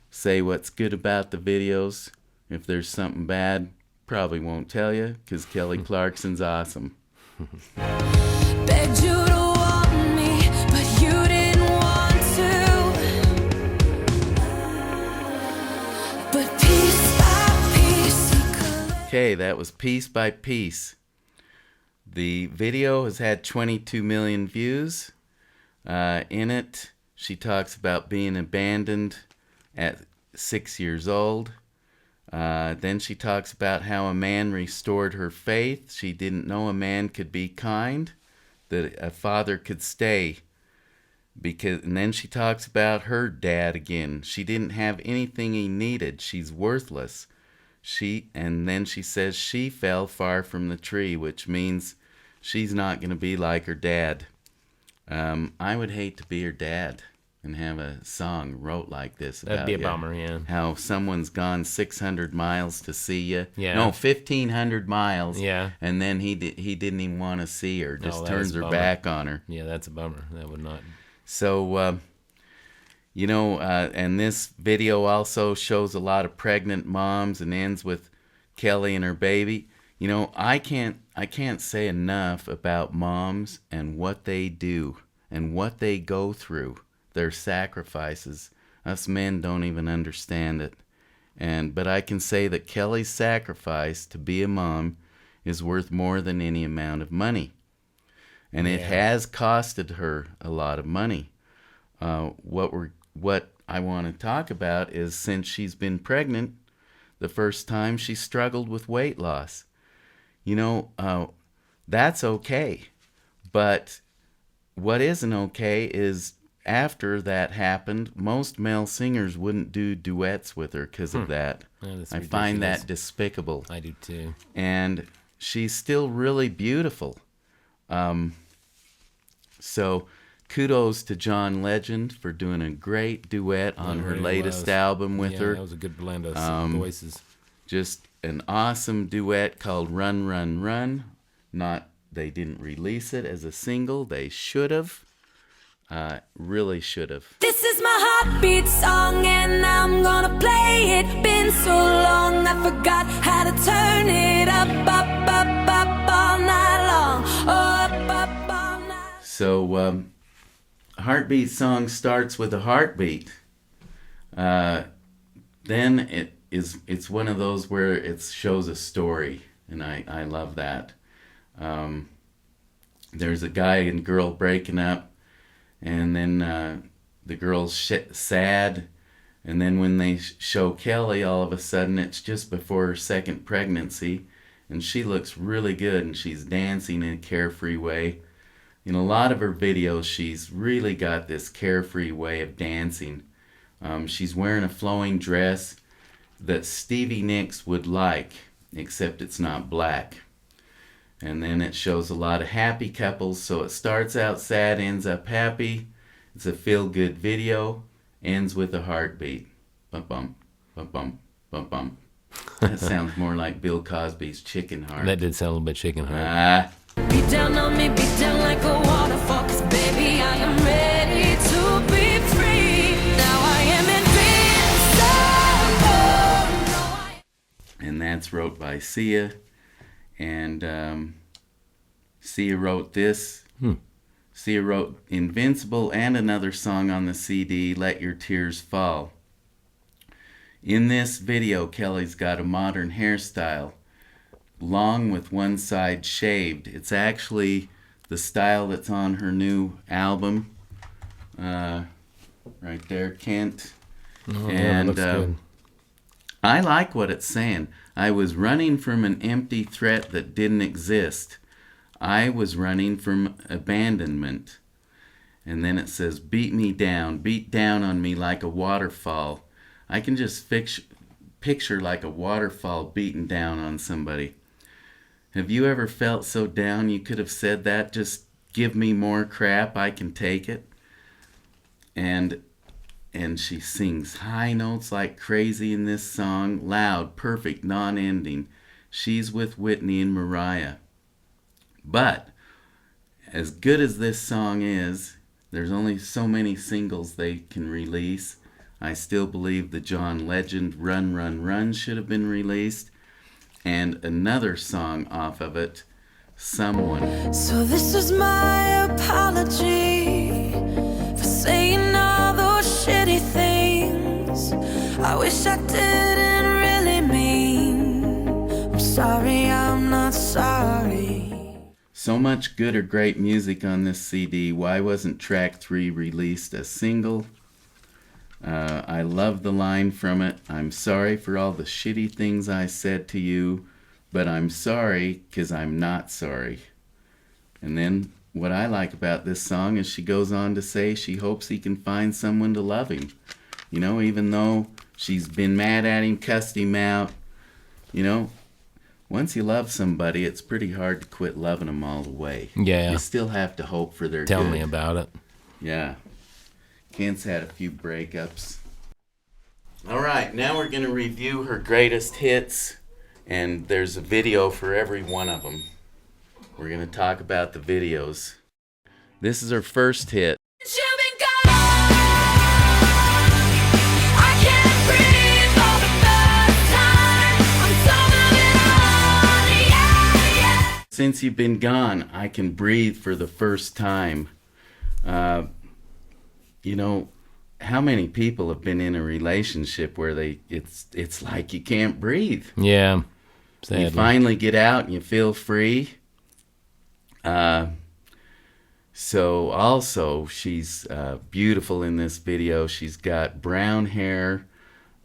[SPEAKER 1] say what's good about the videos. If there's something bad, probably won't tell you because Kelly Clarkson's awesome.
[SPEAKER 3] Begged you to want me
[SPEAKER 1] Okay, that was Piece by Piece. The video has had 22 million views. In it, she talks about being abandoned at 6 years old. Then she talks about how a man restored her faith. She didn't know a man could be kind, that a father could stay. And then she talks about her dad again. She didn't have anything he needed. She's worthless. And then she says she fell far from the tree, which means she's not going to be like her dad. I would hate to be her dad and have a song wrote like this about
[SPEAKER 2] That'd be a
[SPEAKER 1] ya.
[SPEAKER 2] bummer, yeah.
[SPEAKER 1] How someone's gone 600 miles to see you.
[SPEAKER 2] Yeah.
[SPEAKER 1] No, 1,500 miles.
[SPEAKER 2] Yeah.
[SPEAKER 1] And then he didn't even want to see her. Just
[SPEAKER 2] that
[SPEAKER 1] turns
[SPEAKER 2] is a
[SPEAKER 1] her
[SPEAKER 2] bummer.
[SPEAKER 1] back on her.
[SPEAKER 2] Yeah, that's a bummer. That would not.
[SPEAKER 1] So, and this video also shows a lot of pregnant moms and ends with Kelly and her baby. You know, I can't say enough about moms and what they do and what they go through, their sacrifices. Us men don't even understand it. But I can say that Kelly's sacrifice to be a mom is worth more than any amount of money. And it has costed her a lot of money. What I want to talk about is, since she's been pregnant, the first time she struggled with weight loss. You know, that's okay. But what isn't okay is, after that happened, most male singers wouldn't do duets with her because of that.
[SPEAKER 2] Yeah, that's
[SPEAKER 1] I find
[SPEAKER 2] ridiculous.
[SPEAKER 1] that despicable.
[SPEAKER 2] I do too.
[SPEAKER 1] And she's still really beautiful. So kudos to John Legend for doing a great duet on her
[SPEAKER 2] really
[SPEAKER 1] latest
[SPEAKER 2] was.
[SPEAKER 1] album with
[SPEAKER 2] Yeah,
[SPEAKER 1] her.
[SPEAKER 2] that was a good blend of voices.
[SPEAKER 1] Just an awesome duet called Run, Run, Run. They didn't release it as a single. They should have. Really should have.
[SPEAKER 3] This is my heartbeat song and I'm gonna play it. Been so long I forgot how to turn it up, up, up, up all night long. Oh, up all night.
[SPEAKER 1] So, heartbeat song starts with a heartbeat. Then it's one of those where it shows a story, and I love that. There's a guy and girl breaking up, and then the girl's sad, and then when they show Kelly, all of a sudden it's just before her second pregnancy, and she looks really good, and she's dancing in a carefree way. In a lot of her videos, she's really got this carefree way of dancing. She's wearing a flowing dress that Stevie Nicks would like, except it's not black. And then it shows a lot of happy couples, so it starts out sad, ends up happy. It's a feel-good video, ends with a heartbeat. Bump, bump, bump, bump, bump, bump. That sounds more like Bill Cosby's Chicken Heart.
[SPEAKER 2] That did sound a little bit chicken heart.
[SPEAKER 3] Beat down on me, beat down like a waterfall. 'Cause baby, I am ready to be free. Now I am invincible.
[SPEAKER 1] And that's wrote by Sia. And Sia wrote this. Sia wrote Invincible and another song on the CD, Let Your Tears Fall. In this video, Kelly's got a modern hairstyle, long with one side shaved. It's actually the style that's on her new album. Right there, Kent.
[SPEAKER 2] Oh, yeah, that looks good.
[SPEAKER 1] I like what it's saying. I was running from an empty threat that didn't exist. I was running from abandonment. And then it says, beat down on me like a waterfall. I can just picture like a waterfall beating down on somebody. Have you ever felt so down you could have said that? Just give me more crap, I can take it. And she sings high notes like crazy in this song, loud, perfect, non-ending. She's with Whitney and Mariah. But as good as this song is, there's only so many singles they can release. I still believe the John Legend Run, Run, Run should have been released. And another song off of it, Someone.
[SPEAKER 3] So this is my apology for saying all those shitty things I wish I didn't really mean. I'm sorry
[SPEAKER 1] So much good or great music on this CD. Why wasn't track 3 released as single? I love the line from it. I'm sorry for all the shitty things I said to you, but I'm sorry 'cause I'm not sorry. And then what I like about this song is she goes on to say she hopes he can find someone to love him. You know, even though she's been mad at him, cussed him out, you know, once you love somebody, it's pretty hard to quit loving them all the way.
[SPEAKER 2] Yeah.
[SPEAKER 1] You still have to hope for their
[SPEAKER 2] Tell
[SPEAKER 1] good.
[SPEAKER 2] me about it.
[SPEAKER 1] Yeah. Kent's had a few breakups. All right, now we're going to review her greatest hits, and there's a video for every one of them. We're going to talk about the videos. This is her first hit.
[SPEAKER 3] You've been gone. I can't breathe for the first time. I'm so moving on, yeah, yeah.
[SPEAKER 1] Since You've Been Gone, I Can Breathe for the First Time. You know, how many people have been in a relationship where it's like you can't breathe?
[SPEAKER 2] Yeah.
[SPEAKER 1] You
[SPEAKER 2] Sadly.
[SPEAKER 1] finally get out and you feel free. So also she's beautiful in this video. She's got brown hair.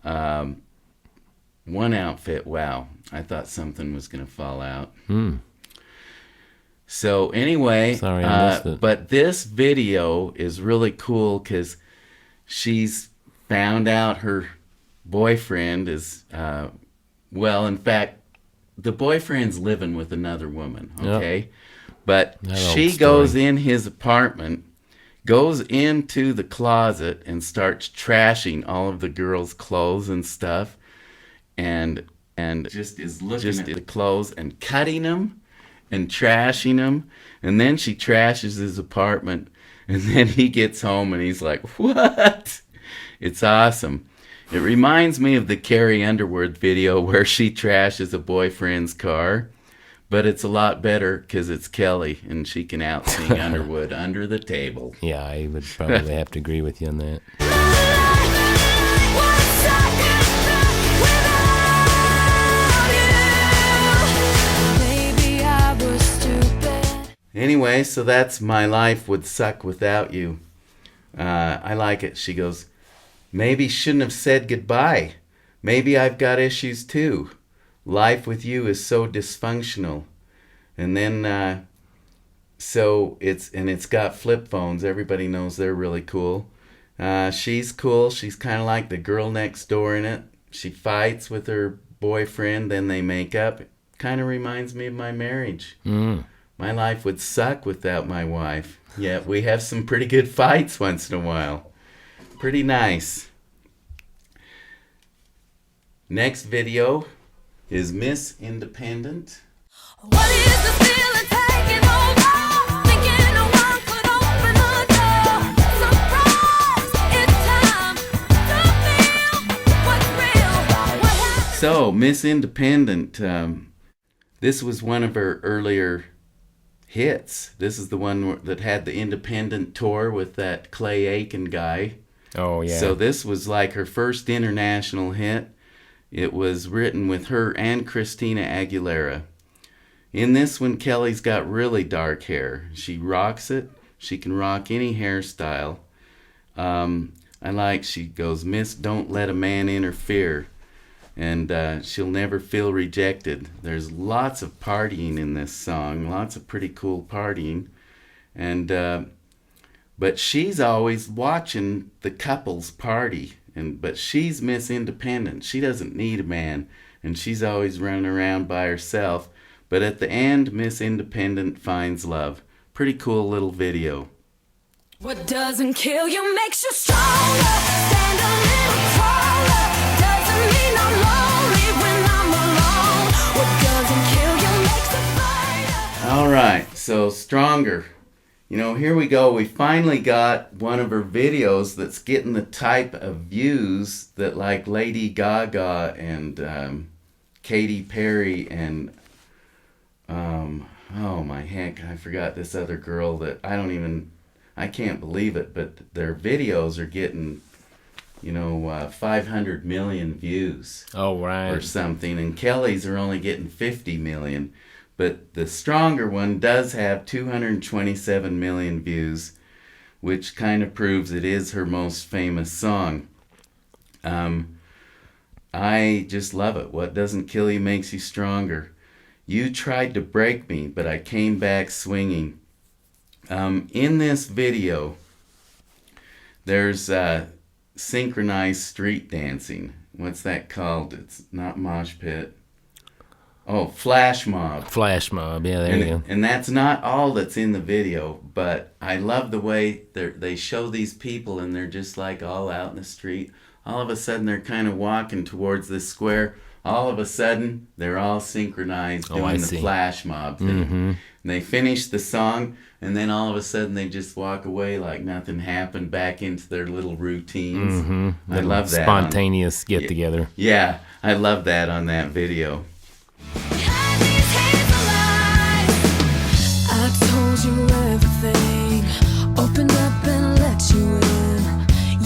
[SPEAKER 1] One outfit, wow, I thought something was going to fall out. So anyway,
[SPEAKER 2] Sorry, I missed it.
[SPEAKER 1] but this video is really cool because she's found out her boyfriend is, well, in fact, the boyfriend's living with another woman, okay? But
[SPEAKER 2] That old
[SPEAKER 1] she
[SPEAKER 2] story.
[SPEAKER 1] goes in his apartment, goes into the closet and starts trashing all of the girls' clothes and stuff, and just is looking at the clothes and cutting them and trashing him, and then she trashes his apartment, and then he gets home and he's like, what? It's awesome. It reminds me of the Carrie Underwood video where she trashes a boyfriend's car, but it's a lot better because it's Kelly and she can out-sing Underwood under the table.
[SPEAKER 2] Yeah, I would probably have to agree with you on that.
[SPEAKER 3] Maybe I was stupid.
[SPEAKER 1] Anyway, so that's My Life Would Suck Without You. I like it. She goes, maybe shouldn't have said goodbye. Maybe I've got issues too. Life with you is so dysfunctional. And then, so it's got flip phones. Everybody knows they're really cool. She's cool. She's kind of like the girl next door in it. She fights with her boyfriend, then they make up. Kind of reminds me of my marriage. My life would suck without my wife. Yet we have some pretty good fights once in a while. Pretty nice. Next video is Miss Independent.
[SPEAKER 3] What is this feeling taking over? Thinking no one could open the door. Surprise! It's time to feel what's real. What happened?
[SPEAKER 1] So, Miss Independent, this was one of her earlier hits. This is the one that had the Independent tour with that Clay Aiken guy.
[SPEAKER 2] Oh, yeah.
[SPEAKER 1] So this was like her first international hit. It was written with her and Christina Aguilera. In this one, Kelly's got really dark hair. She rocks it. She can rock any hairstyle. I like, she goes, Miss, don't let a man interfere. And she'll never feel rejected. There's lots of partying in this song. Lots of pretty cool partying. And but she's always watching the couples party. But she's Miss Independent. She doesn't need a man. And she's always running around by herself. But at the end, Miss Independent finds love. Pretty cool little video.
[SPEAKER 3] What doesn't kill you makes you stronger. Stand a little taller. Doesn't mean I'm lonely when I'm alone. What doesn't kill you makes a fighter.
[SPEAKER 1] All right, so Stronger. You know, here we go. We finally got one of her videos that's getting the type of views that like Lady Gaga and Katy Perry and oh my heck, I forgot this other girl that I can't believe it, but their videos are getting, 500 million views
[SPEAKER 2] Oh, right.
[SPEAKER 1] or something, and Kelly's are only getting 50 million. but the stronger one does have 227 million views, which kind of proves it is her most famous song. I just love it. What doesn't kill you makes you stronger. You tried to break me, but I came back swinging. In this video, there's synchronized street dancing. What's that called? It's not mosh pit. Oh, flash mob.
[SPEAKER 2] Flash mob. Yeah, there you go.
[SPEAKER 1] And that's not all that's in the video, but I love the way they show these people and they're just like all out in the street. All of a sudden they're kind of walking towards this square. All of a sudden they're all synchronized doing the flash mob thing. And they finish the song and then all of a sudden they just walk away like nothing happened, back into their little routines. I love that.
[SPEAKER 2] Spontaneous get together.
[SPEAKER 1] Yeah, I love that on that video.
[SPEAKER 3] Behind these hazel eyes, I told you everything. Opened up and let you in.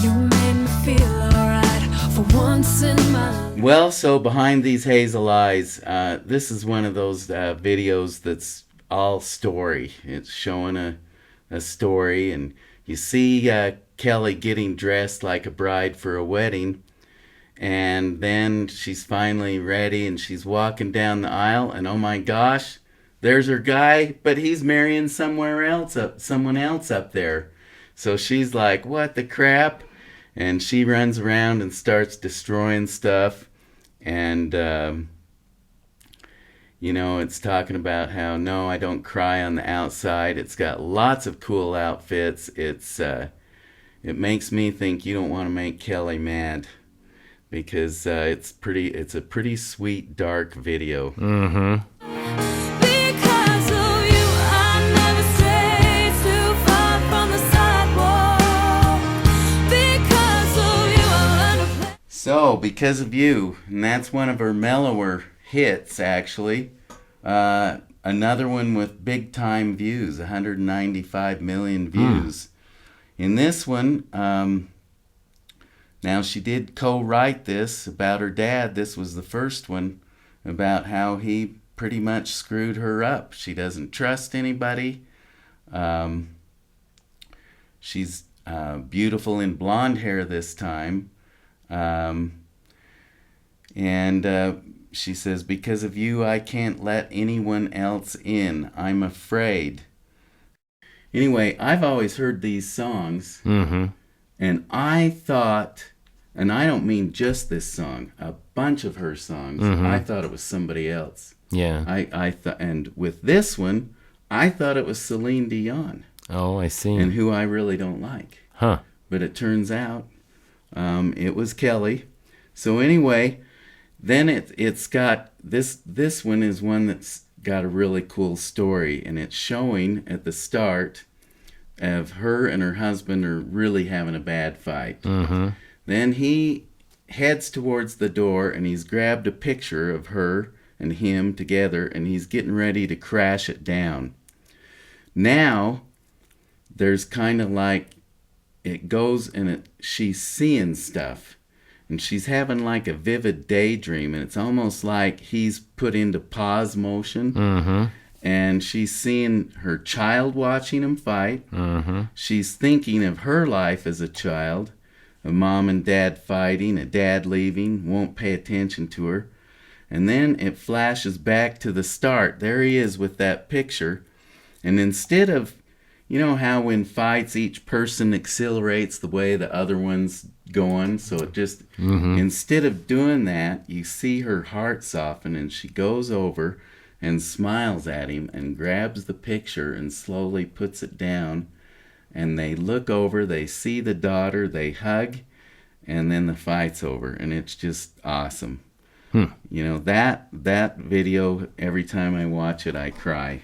[SPEAKER 3] You made me feel alright for once in my life.
[SPEAKER 1] Well, so behind these hazel eyes, this is one of those videos that's all story. It's showing a story, and you see Kelly getting dressed like a bride for a wedding, and then she's finally ready and she's walking down the aisle, and oh my gosh, there's her guy, but he's marrying someone else up there. So she's like, what the crap? And she runs around and starts destroying stuff. And you know, it's talking about how, no, I don't cry on the outside. It's got lots of cool outfits. It makes me think you don't want to make Kelly mad, because it's a pretty sweet, dark video.
[SPEAKER 3] Because of you, I never strayed too far from the sidewalk. Because of you, I learned to play.
[SPEAKER 1] So, Because of You, and that's one of her mellower hits, actually. Another one with big time views, 195 million views. In this one, now she did co-write this about her dad. This was the first one about how he pretty much screwed her up. She doesn't trust anybody. She's beautiful in blonde hair this time. She says, because of you, I can't let anyone else in. I'm afraid. Anyway, I've always heard these songs, and I thought, and I don't mean just this song, a bunch of her songs, I thought it was somebody else.
[SPEAKER 2] Yeah.
[SPEAKER 1] I thought, and with this one, I thought it was Celine Dion,
[SPEAKER 2] Oh, I see.
[SPEAKER 1] and who I really don't like.
[SPEAKER 2] Huh.
[SPEAKER 1] But it turns out it was Kelly. So anyway, then it's got this one is one that's got a really cool story, and it's showing at the start of her and her husband are really having a bad fight. Then he heads towards the door and he's grabbed a picture of her and him together, and he's getting ready to crash it down. Now there's kind of like it goes and she's seeing stuff, and she's having like a vivid daydream, and it's almost like he's put into pause motion. And she's seeing her child watching him fight. She's thinking of her life as a child, of mom and dad fighting, a dad leaving, won't pay attention to her. And then it flashes back to the start. There he is with that picture. And instead of, you know how when fights, each person accelerates the way the other one's going? So it just, instead of doing that, you see her heart soften, and she goes over and smiles at him and grabs the picture and slowly puts it down. And they look over, they see the daughter, they hug, and then the fight's over. And it's just awesome. You know, that video, every time I watch it, I cry.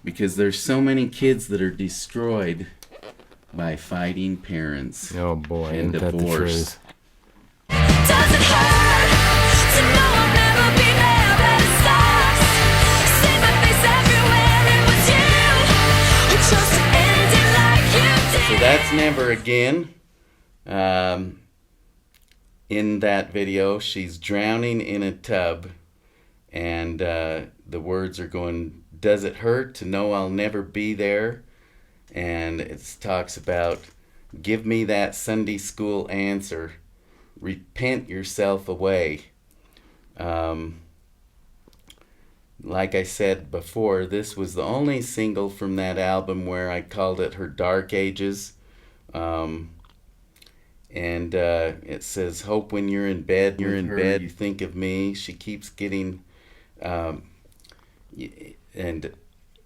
[SPEAKER 1] Because there's so many kids that are destroyed by fighting parents.
[SPEAKER 2] Oh boy,
[SPEAKER 1] And
[SPEAKER 2] ain't that the
[SPEAKER 1] divorce.
[SPEAKER 2] truth?
[SPEAKER 3] Does it hurt to know I'll never be there, but it sucks? See my face everywhere, it was you who chose to end it like you did.
[SPEAKER 1] So that's Never Again. In that video, she's drowning in a tub, and the words are going, does it hurt to know I'll never be there? And it talks about, give me that Sunday school answer, repent yourself away. Like I said before, this was the only single from that album where I called it her Dark Ages. And it says, hope when you're in bed, you think of me. She keeps getting, and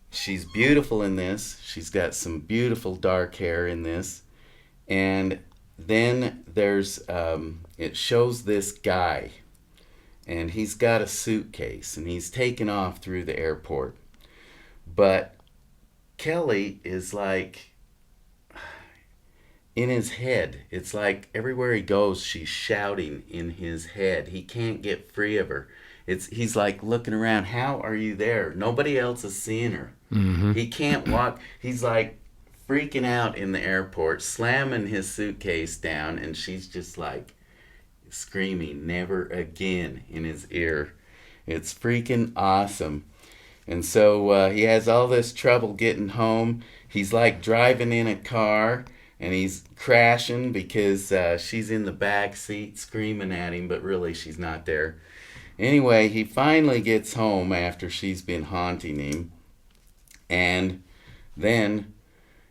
[SPEAKER 1] she's beautiful in this. She's got some beautiful dark hair in this. And then there's, it shows this guy, and he's got a suitcase, and he's taken off through the airport. But Kelly is like, in his head, it's like everywhere he goes, she's shouting in his head. He can't get free of her. He's like looking around, how are you there? Nobody else is seeing her.
[SPEAKER 2] Mm-hmm.
[SPEAKER 1] He can't walk. He's like freaking out in the airport, slamming his suitcase down, and she's just like screaming, never again, in his ear. It's freaking awesome. And so he has all this trouble getting home. He's like driving in a car, and he's crashing because she's in the back seat screaming at him, but really she's not there. Anyway, he finally gets home after she's been haunting him, and then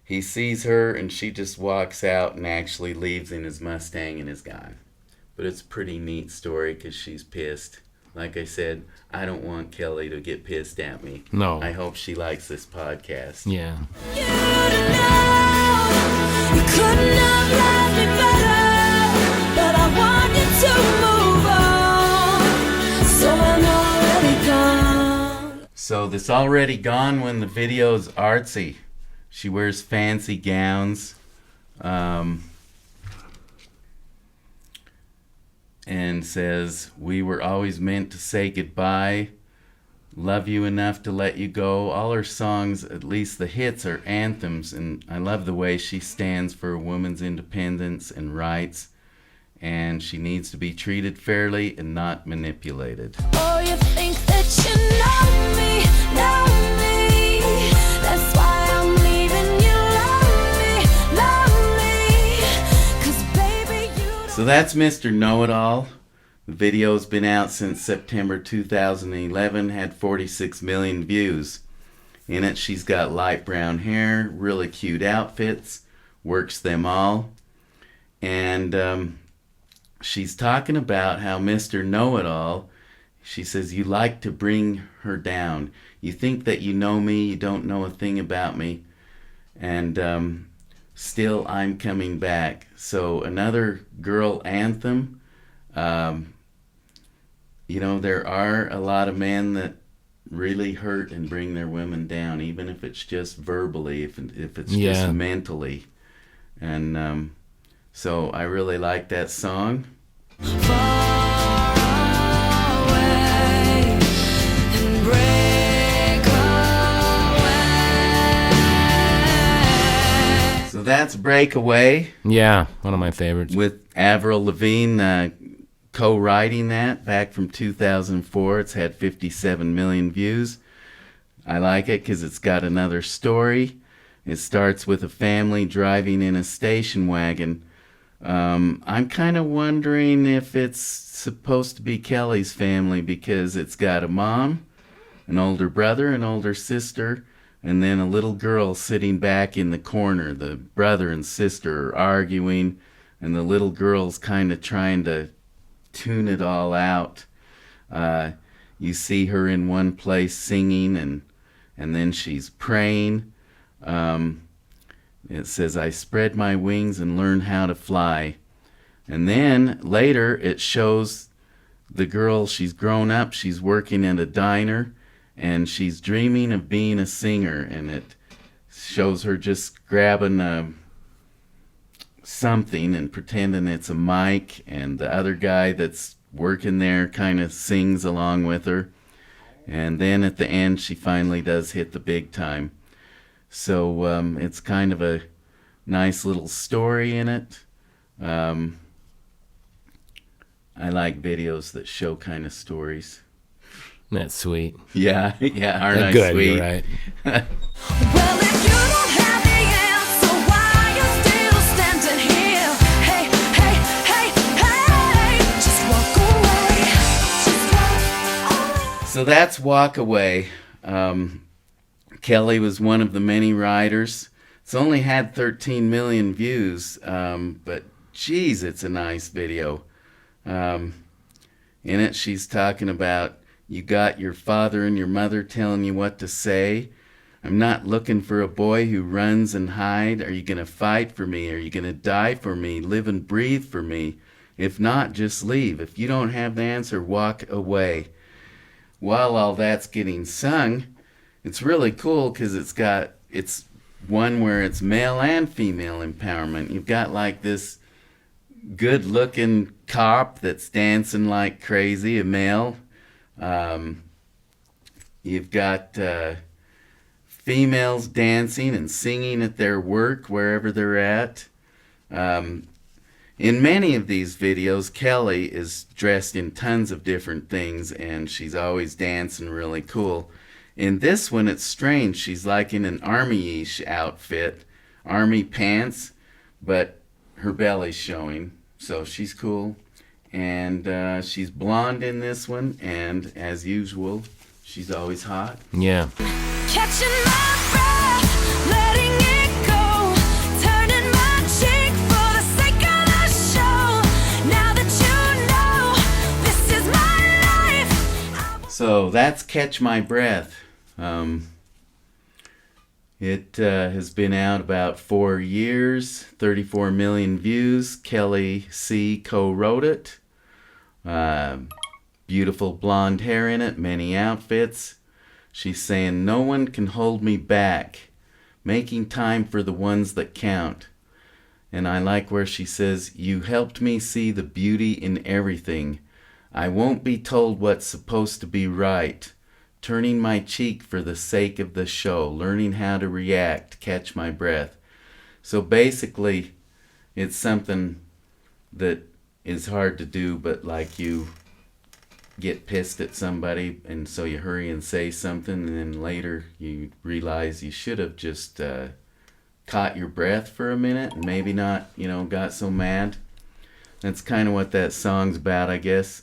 [SPEAKER 1] he sees her, and she just walks out and actually leaves in his Mustang and is gone. But it's a pretty neat story because she's pissed. Like I said, I don't want Kelly to get pissed at me.
[SPEAKER 2] No.
[SPEAKER 1] I hope she likes this podcast.
[SPEAKER 2] Yeah.
[SPEAKER 3] You to know you couldn't have loved me better, but I want you to move on, so I'm already gone.
[SPEAKER 1] So this already gone when the video's artsy. She wears fancy gowns. And says, we were always meant to say goodbye, love you enough to let you go. All her songs, at least the hits, are anthems, and I love the way she stands for a woman's independence and rights, and she needs to be treated fairly and not manipulated.
[SPEAKER 3] Oh, you think that you know me, that's why I'm leaving you, love me, 'cause baby you
[SPEAKER 1] So that's Mr. Know-It-All. The video's been out since September 2011, had 46 million views. In it, she's got light brown hair, really cute outfits, works them all. And she's talking about how Mr. Know-It-All, she says, you like to bring her down. You think that you know me, you don't know a thing about me. And still, I'm coming back. So another girl anthem. You know, there are a lot of men that really hurt and bring their women down, even if it's just verbally, if it's just mentally. And so I really like that song.
[SPEAKER 3] far away and break away.
[SPEAKER 1] So that's Breakaway
[SPEAKER 2] Yeah, one of my favorites.
[SPEAKER 1] with Avril Lavigne co-writing that back from 2004. It's had 57 million views. I like it because it's got another story. It starts with a family driving in a station wagon. I'm kind of wondering if it's supposed to be Kelly's family because it's got a mom, an older brother, an older sister, and then a little girl sitting back in the corner. The brother and sister are arguing, and the little girl's kind of trying to tune it all out. You see her in one place singing, and then she's praying. It says, I spread my wings and learn how to fly. And then later it shows the girl, she's grown up, she's working at a diner, and she's dreaming of being a singer. And it shows her just grabbing something and pretending it's a mic, and the other guy that's working there kind of sings along with her. And then at the end, she finally does hit the big time. So it's kind of a nice little story in it. I like videos that show kind of stories.
[SPEAKER 2] That's sweet.
[SPEAKER 1] Yeah, aren't I
[SPEAKER 2] Good,
[SPEAKER 1] sweet?
[SPEAKER 2] you're right.
[SPEAKER 3] Well, if you don't have the answer, why you still standing here? Hey, hey, hey, hey, just walk away. Just walk away.
[SPEAKER 1] So that's Walk Away. Kelly was one of the many writers. It's only had 13 million views, but geez, it's a nice video. In it, she's talking about, you got your father and your mother telling you what to say. I'm not looking for a boy who runs and hide. Are you going to fight for me? Are you going to die for me? Live and breathe for me? If not, just leave. If you don't have the answer, walk away. While all that's getting sung, it's really cool because it's one where it's male and female empowerment. You've got like this good looking cop that's dancing like crazy, a male. You've got females dancing and singing at their work wherever they're at. In many of these videos, Kelly is dressed in tons of different things and she's always dancing really cool. In this one, it's strange. She's like in an army-ish outfit, army pants, but her belly's showing, so she's cool. And she's blonde in this one, and as usual, she's always hot.
[SPEAKER 2] Yeah.
[SPEAKER 3] Catching my breath, letting it go, turning my cheek for the sake of the show. Now that you know this is my life.
[SPEAKER 1] So that's Catch My Breath. It has been out about 4 years, 34 million views. Kelly C. co-wrote it. Beautiful blonde hair in it, many outfits. She's saying, no one can hold me back, making time for the ones that count. And I like where she says, you helped me see the beauty in everything. I won't be told what's supposed to be right. Turning my cheek for the sake of the show, learning how to react, catch my breath. So basically, it's something that is hard to do, but like you get pissed at somebody and so you hurry and say something, and then later you realize you should have just caught your breath for a minute and maybe not, got so mad. That's kind of what that song's about, I guess.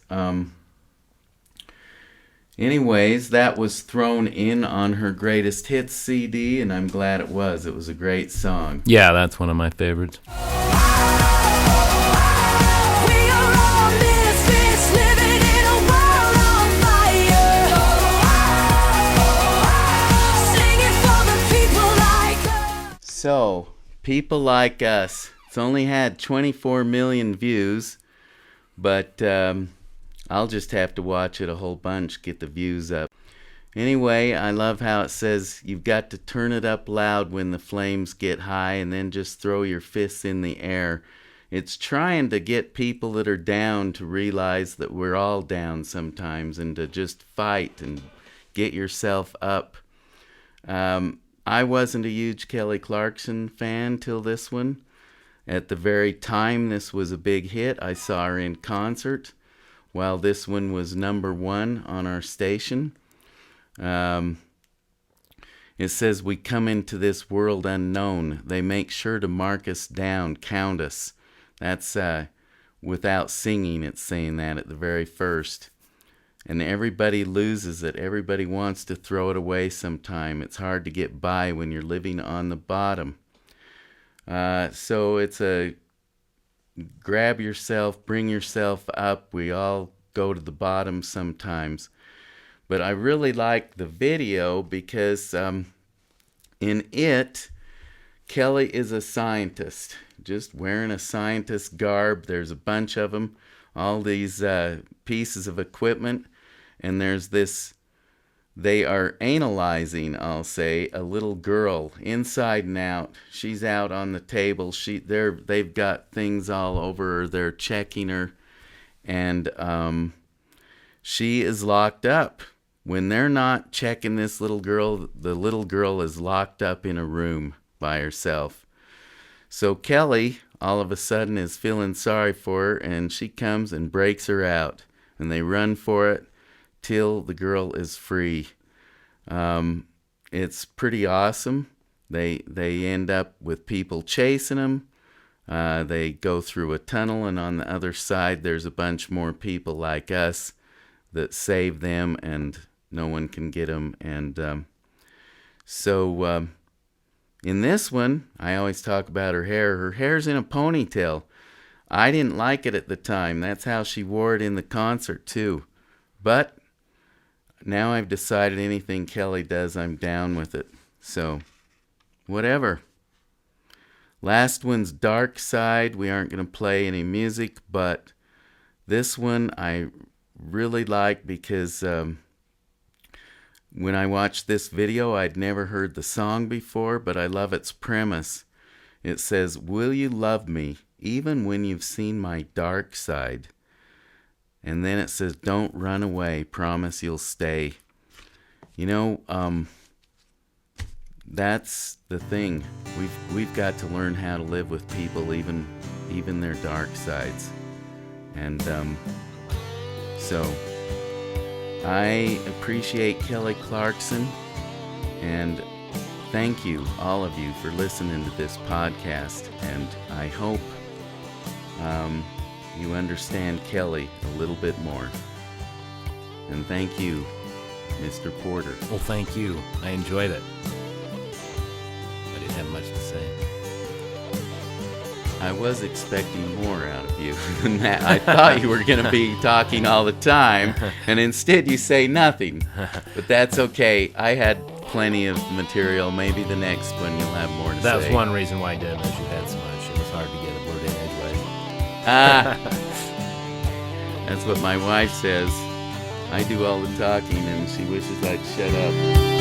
[SPEAKER 1] Anyways, that was thrown in on her greatest hits CD, and I'm glad it was. It was a great song.
[SPEAKER 2] Yeah, that's one of my favorites.
[SPEAKER 3] We are all misfits living in a world on fire. Singing for the people like us.
[SPEAKER 1] So, People Like Us. It's only had 24 million views, but I'll just have to watch it a whole bunch, get the views up. Anyway, I love how it says you've got to turn it up loud when the flames get high and then just throw your fists in the air. It's trying to get people that are down to realize that we're all down sometimes and to just fight and get yourself up. I wasn't a huge Kelly Clarkson fan till this one. At the very time this was a big hit, I saw her in concert while this one was number 1 on our station. It says, we come into this world unknown. They make sure to mark us down, count us. That's without singing, it's saying that at the very first. And everybody loses it. Everybody wants to throw it away sometime. It's hard to get by when you're living on the bottom. So it's a grab yourself, bring yourself up. We all go to the bottom sometimes. But I really like the video because in it, Kelly is a scientist, just wearing a scientist garb. There's a bunch of them, all these pieces of equipment. And there's this, they are analyzing, I'll say, a little girl inside and out. She's out on the table. They've got things all over her. They're checking her. And she is locked up. When they're not checking this little girl, the little girl is locked up in a room by herself. So Kelly, all of a sudden, is feeling sorry for her, and she comes and breaks her out. And they run for it till the girl is free. It's pretty awesome. They end up with people chasing them. They go through a tunnel, and on the other side there's a bunch more people like us that save them, and no one can get them. And so in this one, I always talk about her hair. Her hair's in a ponytail. I didn't like it at the time. That's how she wore it in the concert too. But now I've decided anything Kelly does, I'm down with it. So, whatever. Last one's Dark Side. We aren't going to play any music, but this one I really like because when I watched this video, I'd never heard the song before, but I love its premise. It says, "Will you love me even when you've seen my dark side?" And then it says, "Don't run away, promise you'll stay." You know, that's the thing. We've got to learn how to live with people, even their dark sides. And so I appreciate Kelly Clarkson, and thank you, all of you, for listening to this podcast. And I hope you understand Kelly a little bit more. And thank you, Mr. Porter.
[SPEAKER 2] Well, thank you. I enjoyed it. I didn't have much to say.
[SPEAKER 1] I was expecting more out of you than that. I thought you were going to be talking all the time, and instead you say nothing. But that's okay. I had plenty of material. Maybe the next one you'll have more to say.
[SPEAKER 2] That was one reason why I did, because you had so much. It was hard to get a word in edgeways.
[SPEAKER 1] That's what my wife says. I do all the talking, and she wishes I'd shut up.